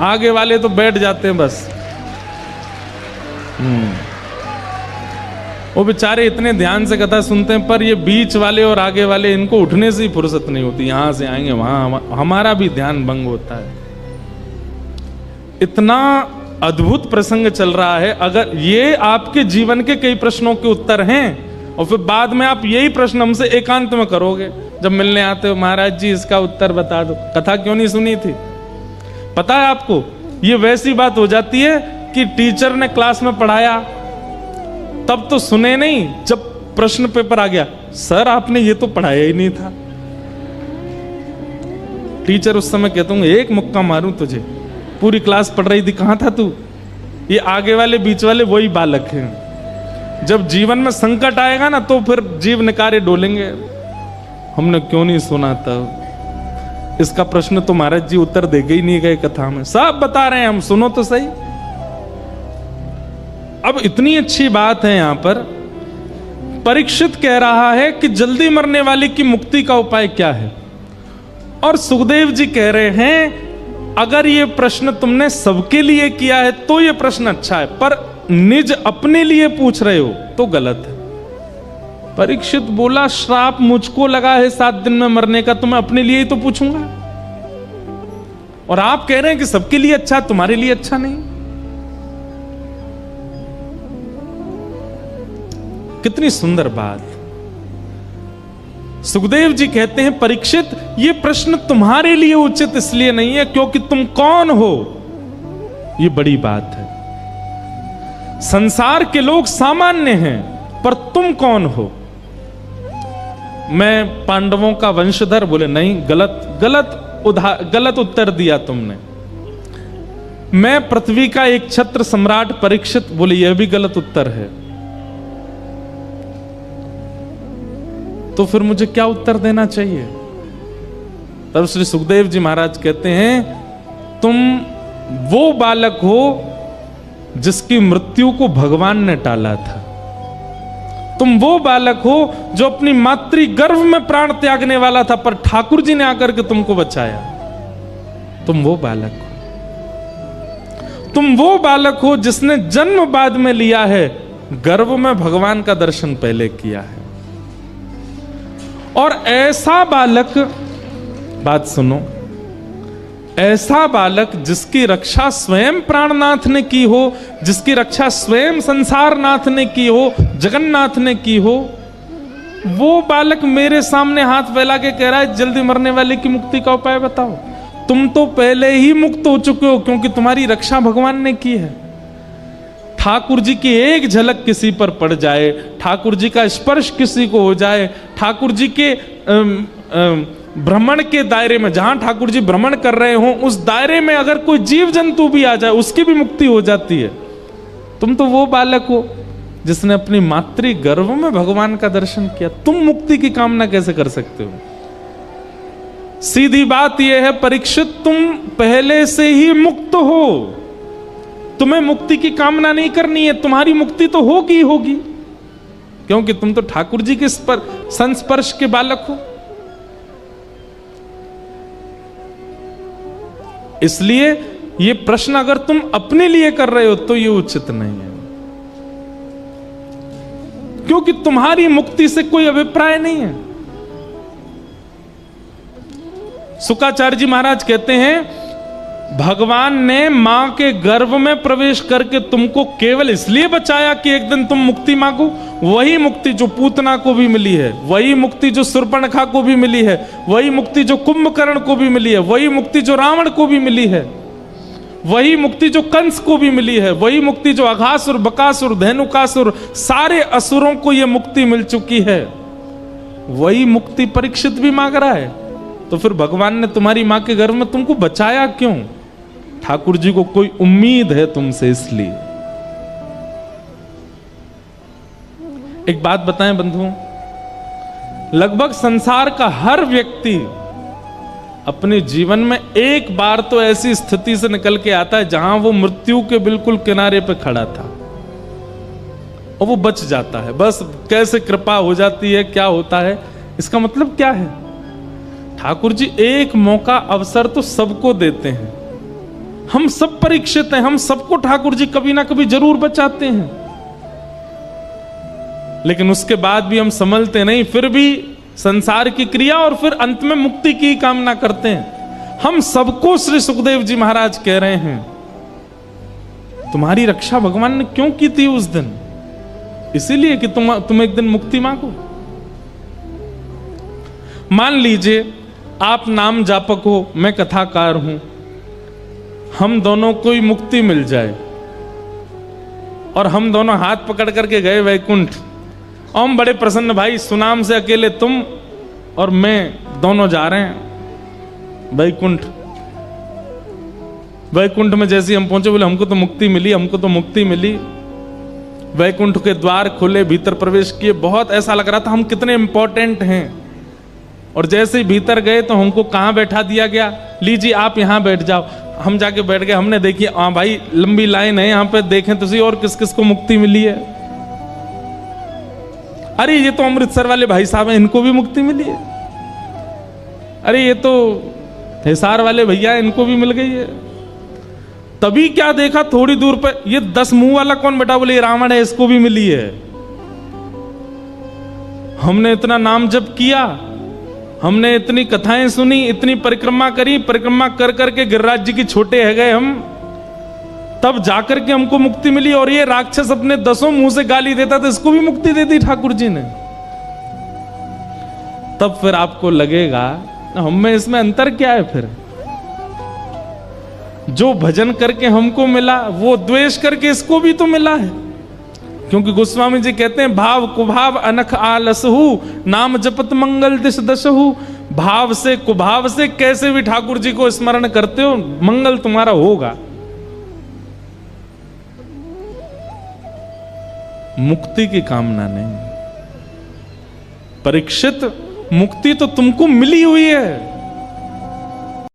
आगे वाले तो बैठ जाते हैं बस। वो बेचारे इतने ध्यान से कथा सुनते हैं, पर ये बीच वाले और आगे वाले, इनको उठने से ही फुर्सत नहीं होती। यहां से आएंगे वहां, हमारा भी ध्यान भंग होता है। इतना अद्भुत प्रसंग चल रहा है। अगर ये आपके जीवन के कई प्रश्नों के उत्तर हैं और फिर बाद में आप यही प्रश्न हमसे एकांत में करोगे, जब मिलने आते हो, महाराज जी इसका उत्तर बता दो, कथा क्यों नहीं सुनी थी? पता है आपको, ये वैसी बात हो जाती है कि टीचर ने क्लास में पढ़ाया, तब तो सुने नहीं, जब प्रश्न पेपर आ गया, सर आपने ये तो पढ़ाया ही नहीं था। टीचर उस समय कहता हूँ, एक मुक्का मारूं तुझे, पूरी क्लास पढ़ रही थी, कहां था तू? ये आगे वाले बीच वाले वही बालक हैं। जब जीवन में संकट आएगा ना तो फिर जीव निकारे डोलेंगे, हमने क्यों नहीं सुना था इसका प्रश्न, तो महाराज जी उत्तर देगे ही नहीं गए कथा में, सब बता रहे हैं हम, सुनो तो सही। अब इतनी अच्छी बात है, यहां पर परीक्षित कह रहा है कि जल्दी मरने वाले की मुक्ति का उपाय क्या है, और सुखदेव जी कह रहे हैं अगर ये प्रश्न तुमने सबके लिए किया है तो ये प्रश्न अच्छा है, पर निज अपने लिए पूछ रहे हो तो गलत है। परीक्षित बोला, श्राप मुझको लगा है 7 दिन में मरने का, तो मैं अपने लिए ही तो पूछूंगा। और आप कह रहे हैं कि सबके लिए अच्छा, तुम्हारे लिए अच्छा नहीं। कितनी सुंदर बात। सुखदेव जी कहते हैं, परीक्षित ये प्रश्न तुम्हारे लिए उचित इसलिए नहीं है क्योंकि तुम कौन हो, ये बड़ी बात है। संसार के लोग सामान्य हैं, पर तुम कौन हो? मैं पांडवों का वंशधर? बोले नहीं, गलत उत्तर दिया तुमने। मैं पृथ्वी का एक छत्र सम्राट परीक्षित? बोले यह भी गलत उत्तर है। तो फिर मुझे क्या उत्तर देना चाहिए? तब श्री सुखदेव जी महाराज कहते हैं, तुम वो बालक हो जिसकी मृत्यु को भगवान ने टाला था। तुम वो बालक हो जो अपनी मातृ गर्भ में प्राण त्यागने वाला था, पर ठाकुर जी ने आकर के तुमको बचाया। तुम वो बालक हो। तुम वो बालक हो जिसने जन्म बाद में लिया है, गर्भ में भगवान का दर्शन पहले किया है। और ऐसा बालक, बात सुनो, ऐसा बालक जिसकी रक्षा स्वयं प्राणनाथ ने की हो, जिसकी रक्षा स्वयं संसारनाथ ने की हो, जगन्नाथ ने की हो, वो बालक मेरे सामने हाथ फैला के कह रहा है जल्दी मरने वाले की मुक्ति का उपाय बताओ। तुम तो पहले ही मुक्त हो चुके हो, क्योंकि तुम्हारी रक्षा भगवान ने की है। ठाकुर जी की एक झलक किसी पर पड़ जाए, ठाकुर जी का स्पर्श किसी को हो जाए, ठाकुर जी के भ्रमण के दायरे में, जहां ठाकुर जी भ्रमण कर रहे हो उस दायरे में अगर कोई जीव जंतु भी आ जाए, उसकी भी मुक्ति हो जाती है। तुम तो वो बालक हो जिसने अपनी मातृ गर्भ में भगवान का दर्शन किया। तुम मुक्ति की कामना कैसे कर सकते हो? सीधी बात यह है परीक्षित, तुम पहले से ही मुक्त हो। तुम्हें मुक्ति की कामना नहीं करनी है, तुम्हारी मुक्ति तो होगी होगी, क्योंकि तुम तो ठाकुर जी के संस्पर्श के बालक हो। इसलिए ये प्रश्न अगर तुम अपने लिए कर रहे हो तो ये उचित नहीं है, क्योंकि तुम्हारी मुक्ति से कोई अभिप्राय नहीं है। शुक्राचार्य जी महाराज कहते हैं, भगवान ने मां के गर्भ में प्रवेश करके तुमको केवल इसलिए बचाया कि एक दिन तुम मुक्ति मांगो। वही मुक्ति जो पूतना को भी मिली है, वही मुक्ति जो शूर्पणखा को भी मिली है, वही मुक्ति जो कुंभकर्ण को भी मिली है, वही मुक्ति जो रावण को भी मिली है, वही मुक्ति जो कंस को भी मिली है, वही मुक्ति जो अघासुर, बकासुर, धेनुकासुर, सारे असुरों को यह मुक्ति मिल चुकी है, वही मुक्ति परीक्षित भी मांग रहा है। तो फिर भगवान ने तुम्हारी मां के गर्भ में तुमको बचाया क्यों? ठाकुर जी को कोई उम्मीद है तुमसे, इसलिए। एक बात बताएं बंधुओं, लगभग संसार का हर व्यक्ति अपने जीवन में एक बार तो ऐसी स्थिति से निकल के आता है जहां वो मृत्यु के बिल्कुल किनारे पे खड़ा था और वो बच जाता है। बस कैसे कृपा हो जाती है, क्या होता है, इसका मतलब क्या है? ठाकुर जी एक मौका, अवसर तो सबको देते हैं। हम सब परीक्षित हैं, हम सबको ठाकुर जी कभी ना कभी जरूर बचाते हैं, लेकिन उसके बाद भी हम संभलते नहीं, फिर भी संसार की क्रिया और फिर अंत में मुक्ति की कामना करते हैं। हम सबको श्री सुखदेव जी महाराज कह रहे हैं, तुम्हारी रक्षा भगवान ने क्यों की थी उस दिन? इसीलिए कि तुम एक दिन मुक्ति मांगो। मान लीजिए आप नाम जापक हो, मैं कथाकार हूं, हम दोनों को ही मुक्ति मिल जाए और हम दोनों हाथ पकड़ करके गए वैकुंठ, और हम बड़े प्रसन्न, भाई सुनाम से अकेले तुम और मैं दोनों जा रहे हैं वैकुंठ। वैकुंठ में जैसे हम पहुंचे, बोले हमको तो मुक्ति मिली, हमको तो मुक्ति मिली। वैकुंठ के द्वार खुले, भीतर प्रवेश किए, बहुत ऐसा लग रहा था हम कितने इंपॉर्टेंट हैं। और जैसे ही भीतर गए तो हमको कहां बैठा दिया गया, लीजिए आप यहां बैठ जाओ। हम जाके बैठ गए, हमने देखी हाँ भाई लंबी लाइन है, यहां पे देखें तुझे और किस किस को मुक्ति मिली है। अरे ये तो अमृतसर वाले भाई साहब हैं, इनको भी मुक्ति मिली है। अरे ये तो हिसार वाले भैया, इनको भी मिल गई है। तभी क्या देखा, थोड़ी दूर पर ये 10 मुंह वाला कौन बैठा, बोले रावण है, इसको भी मिली है। हमने इतना नाम जप किया, हमने इतनी कथाएं सुनी, इतनी परिक्रमा करी, परिक्रमा कर करके गिरिराज जी की छोटे है गए हम, तब जाकर के हमको मुक्ति मिली। और ये राक्षस अपने 10 मुंह से गाली देता था, इसको भी मुक्ति दे दी ठाकुर जी ने। तब फिर आपको लगेगा हम में इसमें अंतर क्या है? फिर जो भजन करके हमको मिला, वो द्वेष करके इसको भी तो मिला है। क्योंकि गोस्वामी जी कहते हैं भाव कुभाव अनख आलसहु नाम जपत मंगल दिश दशहु। भाव से कुभाव से कैसे भी ठाकुर जी को स्मरण करते हो, मंगल तुम्हारा होगा। मुक्ति की कामना नहीं। परीक्षित, मुक्ति तो तुमको मिली हुई है,